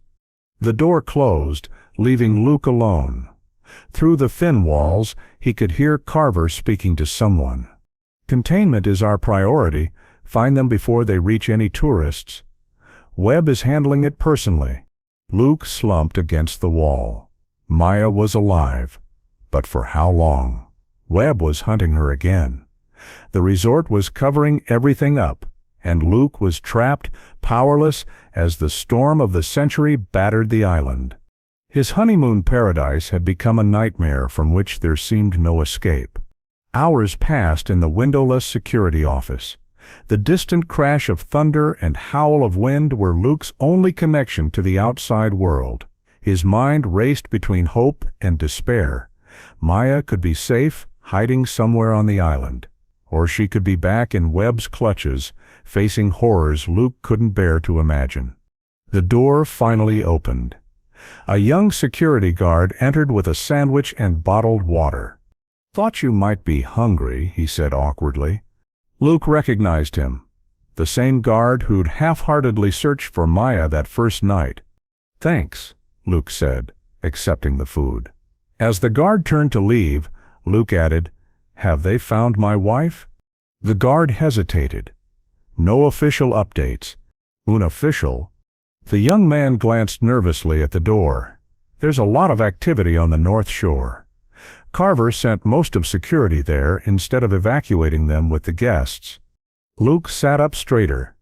The door closed, leaving Luke alone. Through the thin walls, he could hear Carver speaking to someone. "Containment is our priority. Find them before they reach any tourists. Webb is handling it personally." Luke slumped against the wall. Maya was alive, but for how long? Webb was hunting her again. The resort was covering everything up, and Luke was trapped, powerless, as the storm of the century battered the island. His honeymoon paradise had become a nightmare from which there seemed no escape. Hours passed in the windowless security office. The distant crash of thunder and howl of wind were Luke's only connection to the outside world. His mind raced between hope and despair. Maya could be safe, hiding somewhere on the island, or she could be back in Webb's clutches, facing horrors Luke couldn't bear to imagine. The door finally opened. A young security guard entered with a sandwich and bottled water. "Thought you might be hungry," he said awkwardly. Luke recognized him, the same guard who'd half-heartedly searched for Maya that first night. "Thanks," Luke said, accepting the food. As the guard turned to leave, Luke added, "Have they found my wife?" The guard hesitated. "No official updates." "Unofficial?" The young man glanced nervously at the door. "There's a lot of activity on the North Shore. Carver sent most of security there instead of evacuating them with the guests." Luke sat up straighter.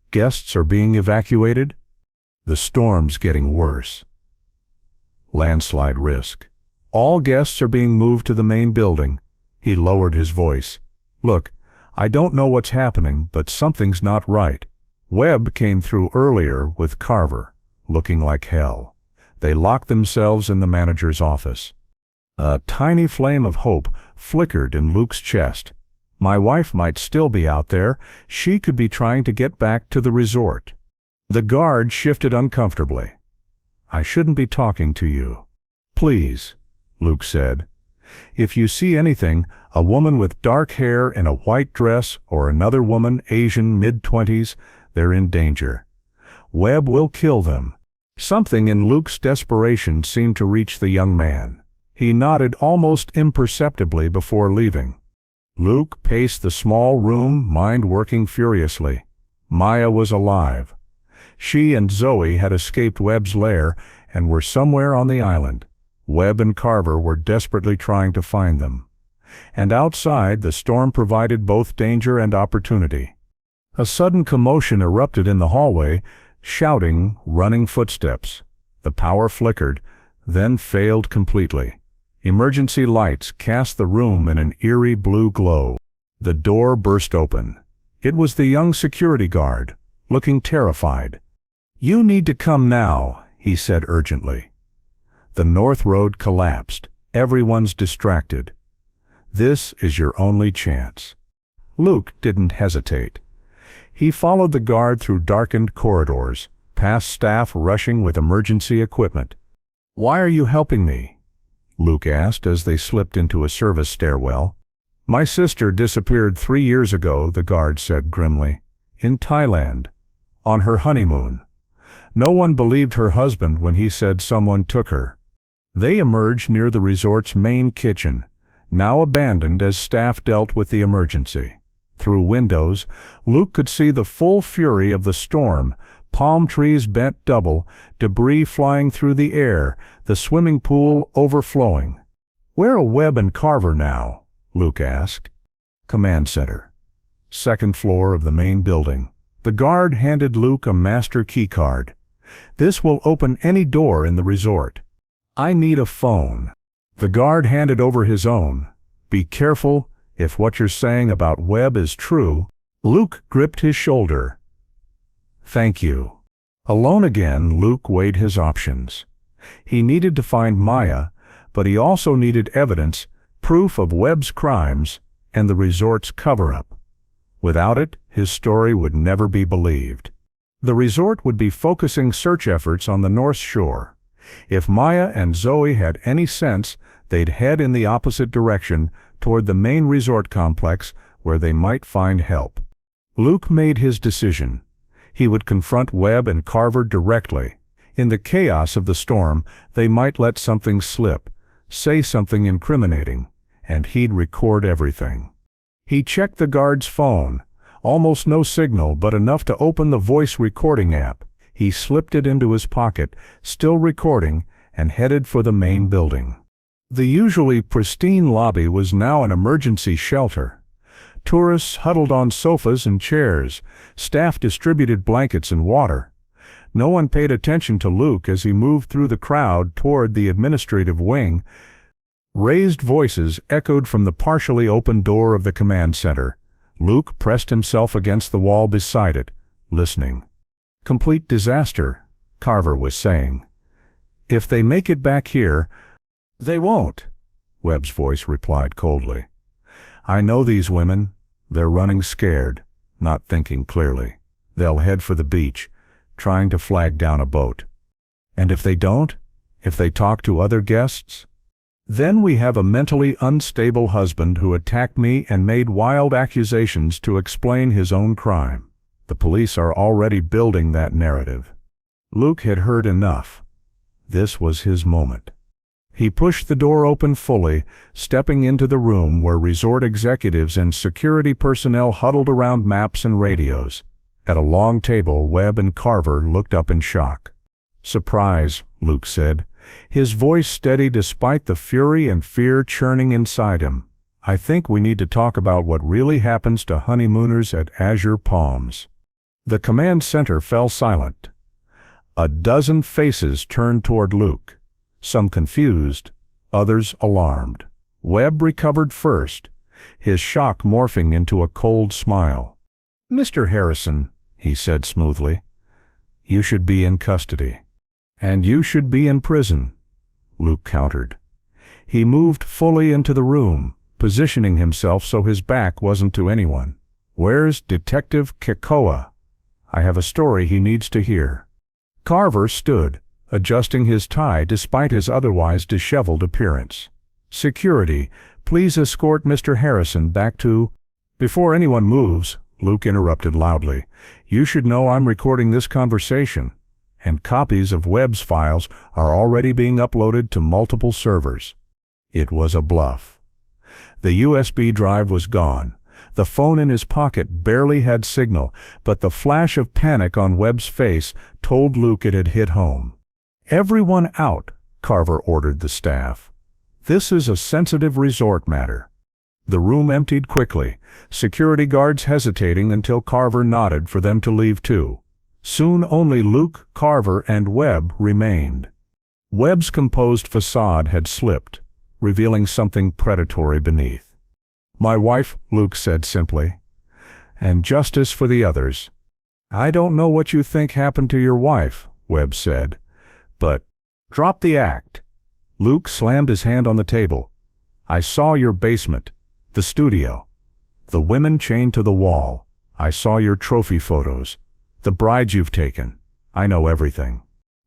"Guests are being evacuated?" "The storm's getting worse." "Landslide risk. All guests are being moved to the main building." He lowered his voice. "Look, I don't know what's happening, but something's not right. Webb came through earlier with Carver, looking like hell. They locked themselves in the manager's office." A tiny flame of hope flickered in Luke's chest. "My wife might still be out there. She could be trying to get back to the resort." The guard shifted uncomfortably. "I shouldn't be talking to you." "Please," Luke said. "If you see anything, a woman with dark hair in a white dress or another woman, Asian, mid-20s, they're in danger. Webb will kill them." Something in Luke's desperation seemed to reach the young man. He nodded almost imperceptibly before leaving. Luke paced the small room, mind working furiously. Maya was alive. She and Zoe had escaped Webb's lair and were somewhere on the island. Webb and Carver were desperately trying to find them. And outside, the storm provided both danger and opportunity. A sudden commotion erupted in the hallway, shouting, running footsteps. The power flickered, then failed completely. Emergency lights cast the room in an eerie blue glow. The door burst open. It was the young security guard, looking terrified. "You need to come now," he said urgently. The North Road collapsed. Everyone's distracted. "This is your only chance." Luke didn't hesitate. He followed the guard through darkened corridors, past staff rushing with emergency equipment. "Why are you helping me?" Luke asked as they slipped into a service stairwell. "My sister disappeared 3 years ago," the guard said grimly. "In Thailand. On her honeymoon. No one believed her husband when he said someone took her." They emerged near the resort's main kitchen, now abandoned as staff dealt with the emergency. Through windows, Luke could see the full fury of the storm, palm trees bent double, debris flying through the air, the swimming pool overflowing. "Where are Webb and Carver now?" Luke asked. "Command center. Second floor of the main building." The guard handed Luke a master key card. "This will open any door in the resort." "I need a phone." The guard handed over his own. "Be careful. If what you're saying about Webb is true." Luke gripped his shoulder. "Thank you." Alone again, Luke weighed his options. He needed to find Maya, but he also needed evidence, proof of Webb's crimes, and the resort's cover-up. Without it, his story would never be believed. The resort would be focusing search efforts on the North Shore. If Maya and Zoe had any sense, they'd head in the opposite direction, toward the main resort complex where they might find help. Luke made his decision. He would confront Webb and Carver directly. In the chaos of the storm, they might let something slip, say something incriminating, and he'd record everything. He checked the guard's phone. Almost no signal, but enough to open the voice recording app. He slipped it into his pocket, still recording, and headed for the main building. The usually pristine lobby was now an emergency shelter. Tourists huddled on sofas and chairs. Staff distributed blankets and water. No one paid attention to Luke as he moved through the crowd toward the administrative wing. Raised voices echoed from the partially open door of the command center. Luke pressed himself against the wall beside it, listening. "Complete disaster," Carver was saying. "If they make it back here—" "They won't," Webb's voice replied coldly. "I know these women. They're running scared, not thinking clearly. They'll head for the beach, trying to flag down a boat. And if they don't, if they talk to other guests, then we have a mentally unstable husband who attacked me and made wild accusations to explain his own crime. The police are already building that narrative." Luke had heard enough. This was his moment. He pushed the door open fully, stepping into the room where resort executives and security personnel huddled around maps and radios. At a long table, Webb and Carver looked up in shock. "Surprise," Luke said, his voice steady despite the fury and fear churning inside him. "I think we need to talk about what really happens to honeymooners at Azure Palms." The command center fell silent. A dozen faces turned toward Luke, some confused, others alarmed. Webb recovered first, his shock morphing into a cold smile. "Mr. Harrison," he said smoothly, "you should be in custody." "And you should be in prison," Luke countered. He moved fully into the room, positioning himself so his back wasn't to anyone. "Where's Detective Kikoa? I have a story he needs to hear." Carver stood, adjusting his tie despite his otherwise disheveled appearance. "Security, please escort Mr. Harrison back to—" "Before anyone moves," Luke interrupted loudly, "you should know I'm recording this conversation, and copies of Webb's files are already being uploaded to multiple servers." It was a bluff. The USB drive was gone. The phone in his pocket barely had signal, but the flash of panic on Webb's face told Luke it had hit home. "Everyone out," Carver ordered the staff. "This is a sensitive resort matter." The room emptied quickly, security guards hesitating until Carver nodded for them to leave too. Soon only Luke, Carver, and Webb remained. Webb's composed facade had slipped, revealing something predatory beneath. "My wife," Luke said simply, "and justice for the others." "I don't know what you think happened to your wife," Webb said, "but—" "Drop the act." Luke slammed his hand on the table. "I saw your basement, the studio, the women chained to the wall. I saw your trophy photos, the brides you've taken. I know everything."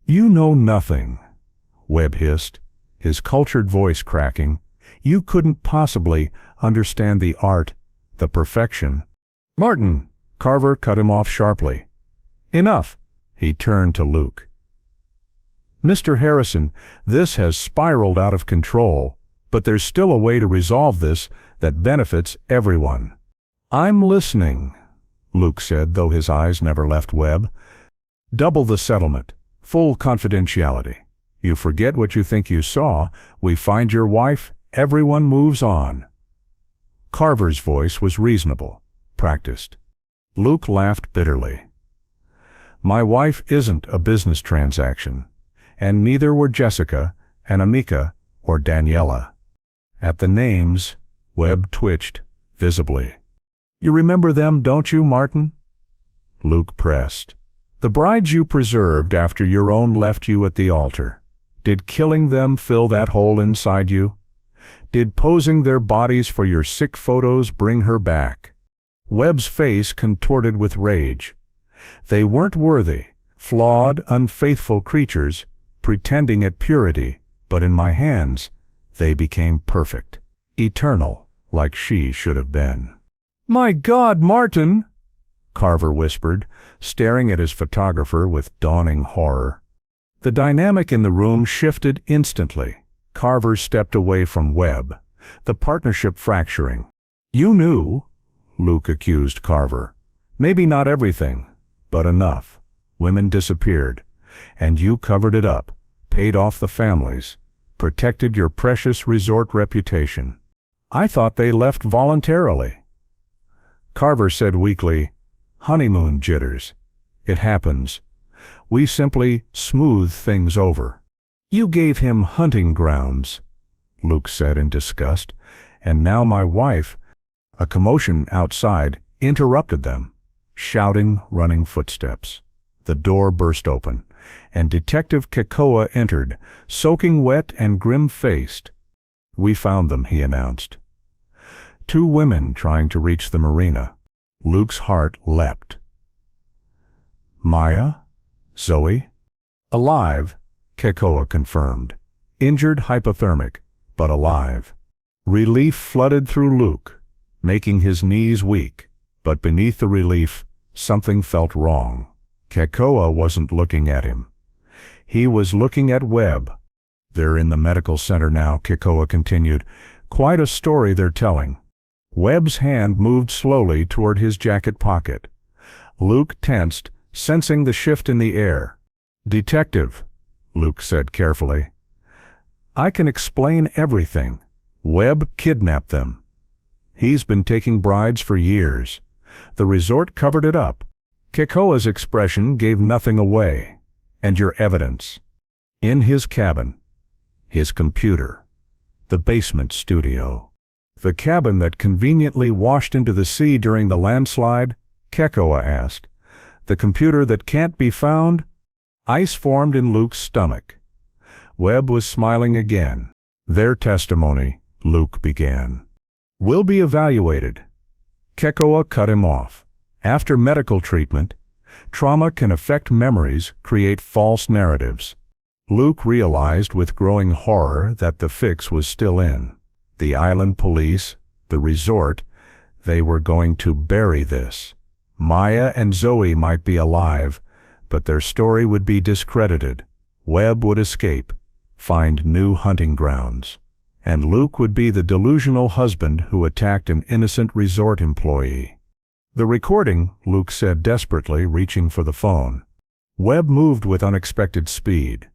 "You know nothing," Webb hissed, his cultured voice cracking. "You couldn't possibly understand the art, the perfection." "Martin!" Carver cut him off sharply. "Enough!" He turned to Luke. "Mr. Harrison, this has spiraled out of control, but there's still a way to resolve this that benefits everyone." "I'm listening," Luke said, though his eyes never left Webb. "Double the settlement, full confidentiality. You forget what you think you saw, we find your wife, everyone moves on." Carver's voice was reasonable, practiced. Luke laughed bitterly. "My wife isn't a business transaction, and neither were Jessica and Amika or Daniela." At the names, Webb twitched visibly. "You remember them, don't you, Martin?" Luke pressed. "The brides you preserved after your own left you at the altar. Did killing them fill that hole inside you? Did posing their bodies for your sick photos bring her back?" Webb's face contorted with rage. "They weren't worthy, flawed, unfaithful creatures, pretending at purity, but in my hands, they became perfect, eternal, like she should have been." "My God, Martin!" Carver whispered, staring at his photographer with dawning horror. The dynamic in the room shifted instantly. Carver stepped away from Webb, the partnership fracturing. "You knew," Luke accused Carver. "Maybe not everything, but enough. Women disappeared, and you covered it up, paid off the families, protected your precious resort reputation. I thought they left voluntarily." Carver said weakly, "Honeymoon jitters. It happens. We simply smooth things over." "You gave him hunting grounds," Luke said in disgust, "and now my wife—" A commotion outside interrupted them. Shouting, running footsteps. The door burst open, and Detective Kikoa entered, soaking wet and grim-faced. "We found them," he announced. 2 women trying to reach the marina. Luke's heart leapt. "Maya? Zoe?" "Alive," Kikoa confirmed. "Injured hypothermic, but alive." Relief flooded through Luke, making his knees weak, but beneath the relief, something felt wrong. Kikoa wasn't looking at him. He was looking at Webb. "They're in the medical center now," Kikoa continued. "Quite a story they're telling." Webb's hand moved slowly toward his jacket pocket. Luke tensed, sensing the shift in the air. "Detective," Luke said carefully, "I can explain everything. Webb kidnapped them. He's been taking brides for years. The resort covered it up." Kikoa's expression gave nothing away. "And your evidence?" "In his cabin. His computer. The basement studio." "The cabin that conveniently washed into the sea during the landslide?" Kikoa asked. "The computer that can't be found?" Ice formed in Luke's stomach. Webb was smiling again. "Their testimony," Luke began, "will be evaluated." Kikoa cut him off. "After medical treatment, trauma can affect memories, create false narratives." Luke realized with growing horror that the fix was still in. The island police, the resort, they were going to bury this. Maya and Zoe might be alive, but their story would be discredited. Webb would escape, find new hunting grounds. And Luke would be the delusional husband who attacked an innocent resort employee. "The recording," Luke said desperately, reaching for the phone. Webb moved with unexpected speed.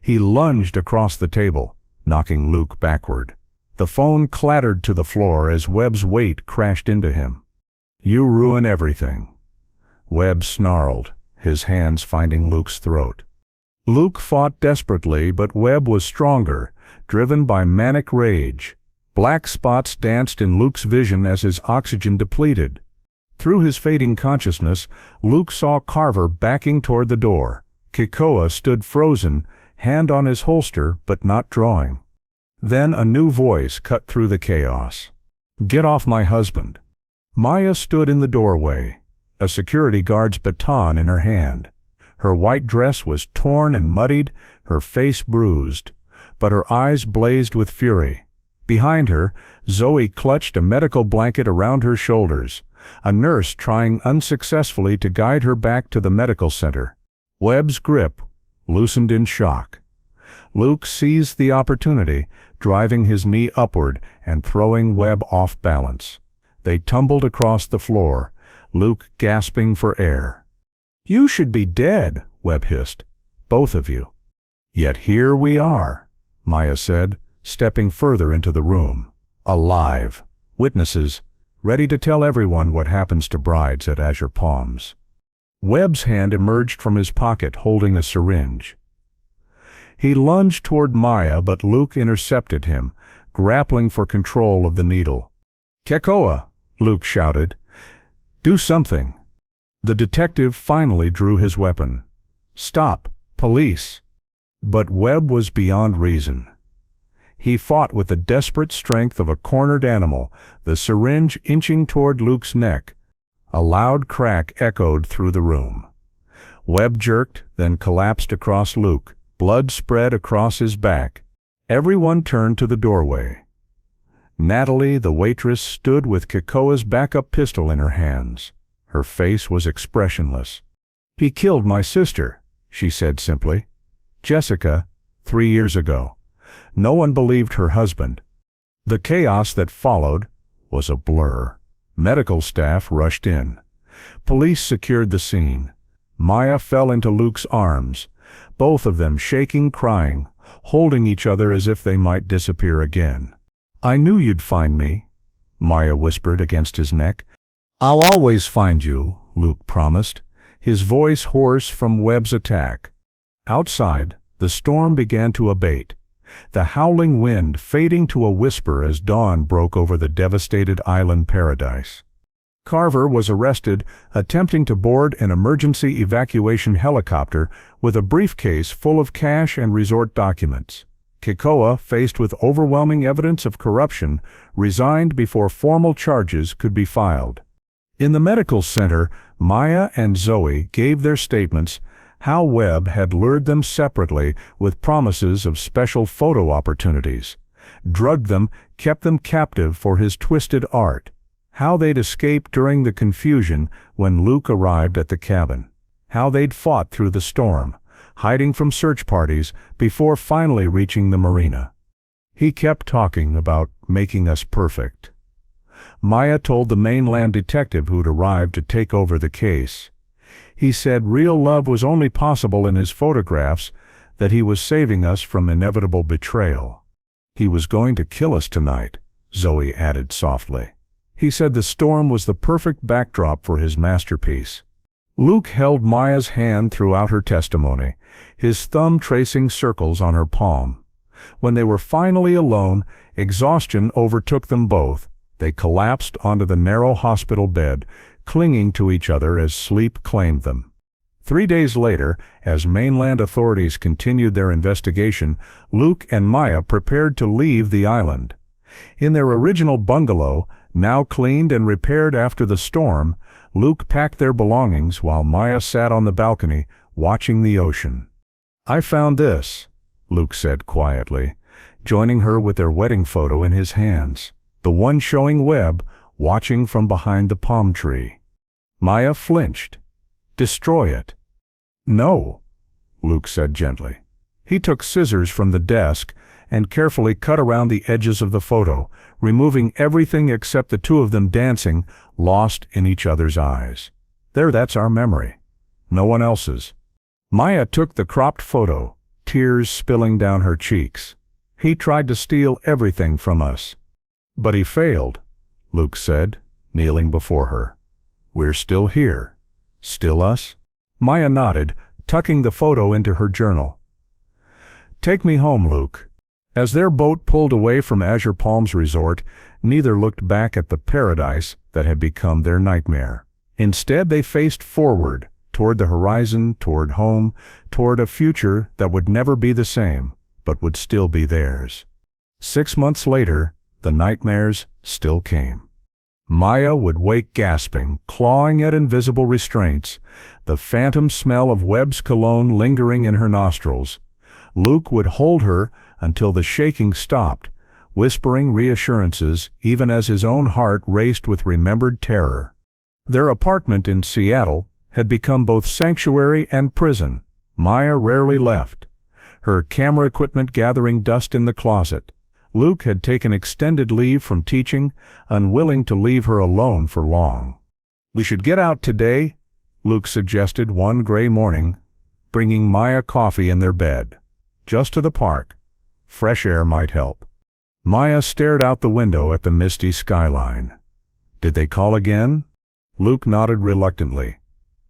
He lunged across the table, knocking Luke backward. The phone clattered to the floor as Webb's weight crashed into him. "You ruin everything." Webb snarled, his hands finding Luke's throat. Luke fought desperately, but Webb was stronger, driven by manic rage. Black spots danced in Luke's vision as his oxygen depleted. Through his fading consciousness, Luke saw Carver backing toward the door. Kikoa stood frozen, hand on his holster, but not drawing. Then a new voice cut through the chaos. "Get off my husband." Maya stood in the doorway, a security guard's baton in her hand. Her white dress was torn and muddied, her face bruised, but her eyes blazed with fury. Behind her, Zoe clutched a medical blanket around her shoulders, a nurse trying unsuccessfully to guide her back to the medical center. Webb's grip loosened in shock. Luke seized the opportunity, driving his knee upward and throwing Webb off balance. They tumbled across the floor, Luke gasping for air. "You should be dead," Webb hissed. "Both of you." "Yet here we are," Maya said, stepping further into the room. "Alive. Witnesses, ready to tell everyone what happens to brides at Azure Palms." Webb's hand emerged from his pocket holding a syringe. He lunged toward Maya, but Luke intercepted him, grappling for control of the needle. "Kikoa," Luke shouted. "Do something." The detective finally drew his weapon. "Stop! Police!" But Webb was beyond reason. He fought with the desperate strength of a cornered animal, the syringe inching toward Luke's neck. A loud crack echoed through the room. Webb jerked, then collapsed across Luke. Blood spread across his back. Everyone turned to the doorway. Natalie, the waitress, stood with Kikoa's backup pistol in her hands. Her face was expressionless. "He killed my sister," she said simply. "Jessica, 3 years ago." No one believed her husband. The chaos that followed was a blur. Medical staff rushed in. Police secured the scene. Maya fell into Luke's arms, both of them shaking, crying, holding each other as if they might disappear again. "I knew you'd find me," Maya whispered against his neck. "I'll always find you," Luke promised, his voice hoarse from Webb's attack. Outside, the storm began to abate, the howling wind fading to a whisper as dawn broke over the devastated island paradise. Carver was arrested attempting to board an emergency evacuation helicopter with a briefcase full of cash and resort documents. Kikoa, faced with overwhelming evidence of corruption, resigned before formal charges could be filed. In the medical center, Maya and Zoe gave their statements, how Webb had lured them separately with promises of special photo opportunities, drugged them, kept them captive for his twisted art, how they'd escaped during the confusion when Luke arrived at the cabin, how they'd fought through the storm, hiding from search parties before finally reaching the marina. He kept talking about making us perfect. Maya told the mainland detective who'd arrived to take over the case. He said real love was only possible in his photographs, that he was saving us from inevitable betrayal. He was going to kill us tonight, Zoe added softly. He said the storm was the perfect backdrop for his masterpiece. Luke held Maya's hand throughout her testimony, his thumb tracing circles on her palm. When they were finally alone, exhaustion overtook them both. They collapsed onto the narrow hospital bed, clinging to each other as sleep claimed them. 3 days later, as mainland authorities continued their investigation, Luke and Maya prepared to leave the island. In their original bungalow, now cleaned and repaired after the storm, Luke packed their belongings while Maya sat on the balcony, watching the ocean. "I found this," Luke said quietly, joining her with their wedding photo in his hands, the one showing Webb watching from behind the palm tree. Maya flinched. "Destroy it." "No," Luke said gently. He took scissors from the desk and carefully cut around the edges of the photo, removing everything except the two of them dancing, lost in each other's eyes. "That's our memory. No one else's." Maya took the cropped photo, tears spilling down her cheeks. "He tried to steal everything from us." "But he failed," Luke said, kneeling before her. "We're still here. Still us?" Maya nodded, tucking the photo into her journal. "Take me home, Luke." As their boat pulled away from Azure Palms Resort, neither looked back at the paradise that had become their nightmare. Instead, they faced forward, toward the horizon, toward home, toward a future that would never be the same, but would still be theirs. 6 months later, the nightmares still came. Maya would wake gasping, clawing at invisible restraints, the phantom smell of Webb's cologne lingering in her nostrils. Luke would hold her until the shaking stopped, whispering reassurances even as his own heart raced with remembered terror. Their apartment in Seattle had become both sanctuary and prison. Maya rarely left, her camera equipment gathering dust in the closet. Luke had taken extended leave from teaching, unwilling to leave her alone for long. "We should get out today," Luke suggested one gray morning, bringing Maya coffee in their bed. "Just to the park. Fresh air might help." Maya stared out the window at the misty skyline. "Did they call again?" Luke nodded reluctantly.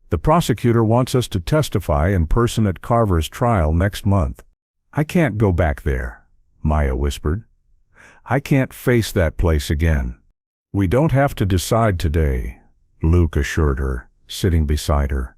"The prosecutor wants us to testify in person at Carver's trial next month." "I can't go back there," Maya whispered. "I can't face that place again." "We don't have to decide today," Luke assured her, sitting beside her.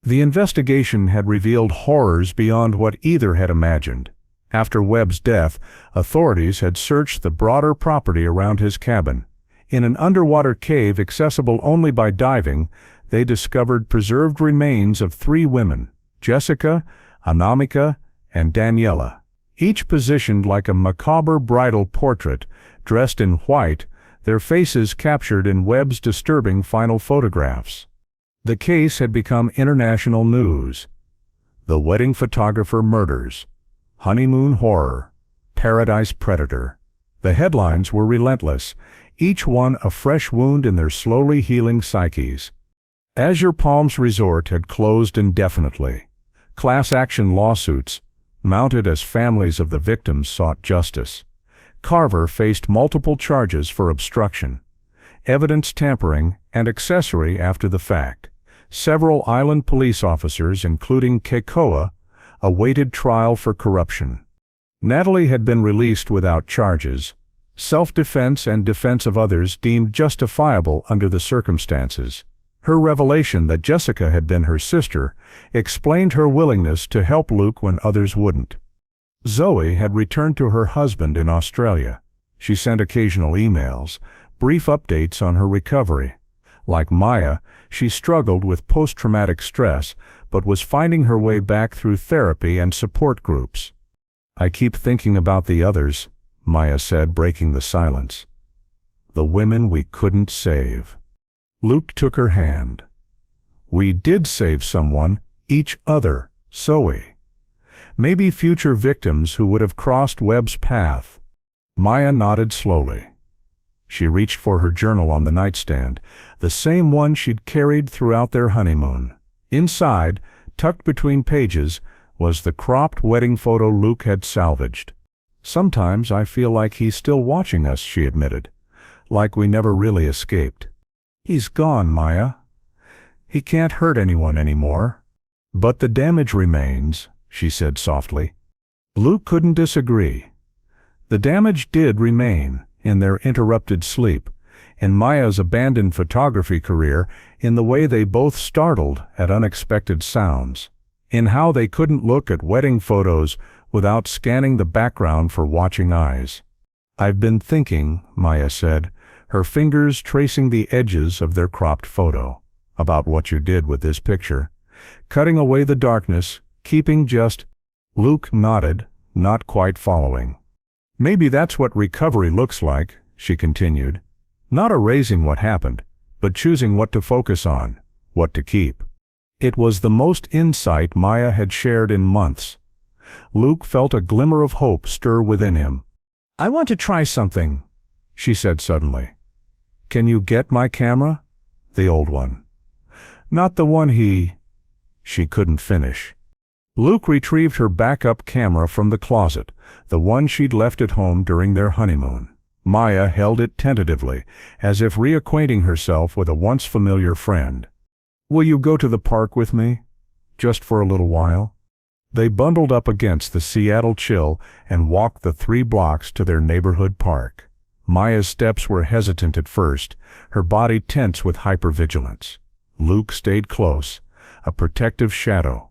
The investigation had revealed horrors beyond what either had imagined. After Webb's death, authorities had searched the broader property around his cabin. In an underwater cave accessible only by diving, they discovered preserved remains of 3 women, Jessica, Anamika, and Daniela, each positioned like a macabre bridal portrait, dressed in white, their faces captured in Webb's disturbing final photographs. The case had become international news. The wedding photographer murders, honeymoon horror, paradise predator. The headlines were relentless, each one a fresh wound in their slowly healing psyches. Azure Palms Resort had closed indefinitely. Class action lawsuits, mounted as families of the victims sought justice. Carver faced multiple charges for obstruction, evidence tampering, and accessory after the fact. Several island police officers, including Kekoa, awaited trial for corruption. Natalie had been released without charges, self-defense and defense of others deemed justifiable under the circumstances. Her revelation that Jessica had been her sister explained her willingness to help Luke when others wouldn't. Zoe had returned to her husband in Australia. She sent occasional emails, brief updates on her recovery. Like Maya, she struggled with post-traumatic stress, but was finding her way back through therapy and support groups. "I keep thinking about the others," Maya said, breaking the silence. "The women we couldn't save." Luke took her hand. "We did save someone, each other, Zoe." Maybe future victims who would have crossed Webb's path. Maya nodded slowly. She reached for her journal on the nightstand, the same one she'd carried throughout their honeymoon. Inside, tucked between pages, was the cropped wedding photo Luke had salvaged. "Sometimes I feel like he's still watching us," she admitted. "Like we never really escaped." "He's gone, Maya. He can't hurt anyone anymore." "But the damage remains," she said softly. Luke couldn't disagree. The damage did remain, in their interrupted sleep, in Maya's abandoned photography career, in the way they both startled at unexpected sounds, in how they couldn't look at wedding photos without scanning the background for watching eyes. "I've been thinking," Maya said, her fingers tracing the edges of their cropped photo, "about what you did with this picture. Cutting away the darkness, keeping just—" Luke nodded, not quite following. "Maybe that's what recovery looks like," she continued. "Not erasing what happened, but choosing what to focus on, what to keep." It was the most insight Maya had shared in months. Luke felt a glimmer of hope stir within him. "I want to try something," she said suddenly. "Can you get my camera?" "The old one." "Not the one he—" She couldn't finish. Luke retrieved her backup camera from the closet, the one she'd left at home during their honeymoon. Maya held it tentatively, as if reacquainting herself with a once familiar friend. "Will you go to the park with me? Just for a little while?" They bundled up against the Seattle chill and walked the 3 blocks to their neighborhood park. Maya's steps were hesitant at first, her body tense with hypervigilance. Luke stayed close, a protective shadow.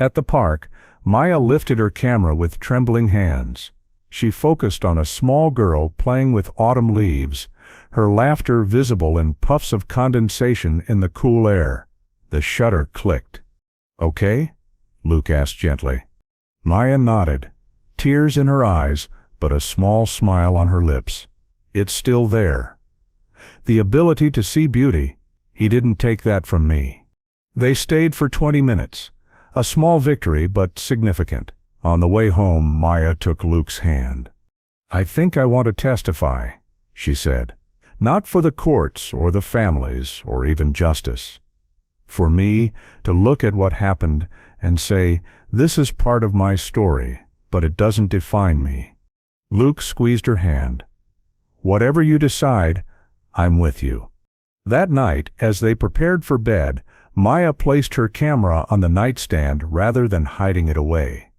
At the park, Maya lifted her camera with trembling hands. She focused on a small girl playing with autumn leaves, her laughter visible in puffs of condensation in the cool air. The shutter clicked. "Okay?" Luke asked gently. Maya nodded, tears in her eyes, but a small smile on her lips. "It's still there. The ability to see beauty, he didn't take that from me." They stayed for 20 minutes, a small victory but significant. On the way home, Maya took Luke's hand. "I think I want to testify," she said. "Not for the courts or the families or even justice. For me, to look at what happened and say, this is part of my story, but it doesn't define me." Luke squeezed her hand. "Whatever you decide, I'm with you." That night, as they prepared for bed, Maya placed her camera on the nightstand rather than hiding it away.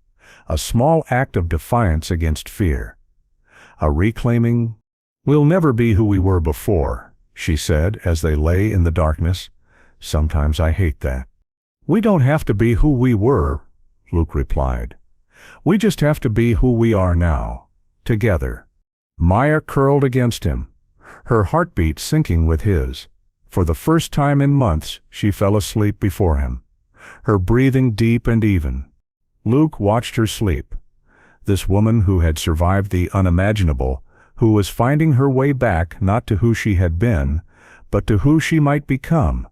A small act of defiance against fear. A reclaiming. "We'll never be who we were before," she said as they lay in the darkness. "Sometimes I hate that." "We don't have to be who we were," Luke replied. "We just have to be who we are now, together." Maya curled against him, her heartbeat syncing with his. For the first time in months, she fell asleep before him, her breathing deep and even. Luke watched her sleep. This woman who had survived the unimaginable, who was finding her way back not to who she had been, but to who she might become.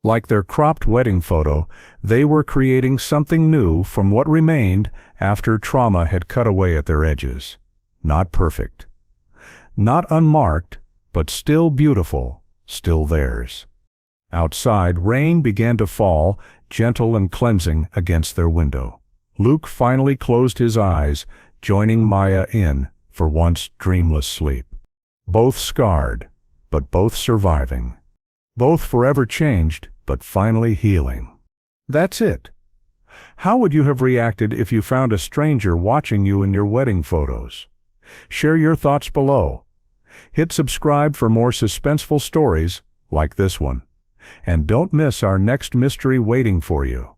Like their cropped wedding photo, they were creating something new from what remained after trauma had cut away at their edges. Not perfect. Not unmarked, but still beautiful, still theirs. Outside, rain began to fall, gentle and cleansing, against their window. Luke finally closed his eyes, joining Maya in, for once, dreamless sleep. Both scarred, but both surviving. Both forever changed, but finally healing. That's it. How would you have reacted if you found a stranger watching you in your wedding photos? Share your thoughts below. Hit subscribe for more suspenseful stories like this one. And don't miss our next mystery waiting for you.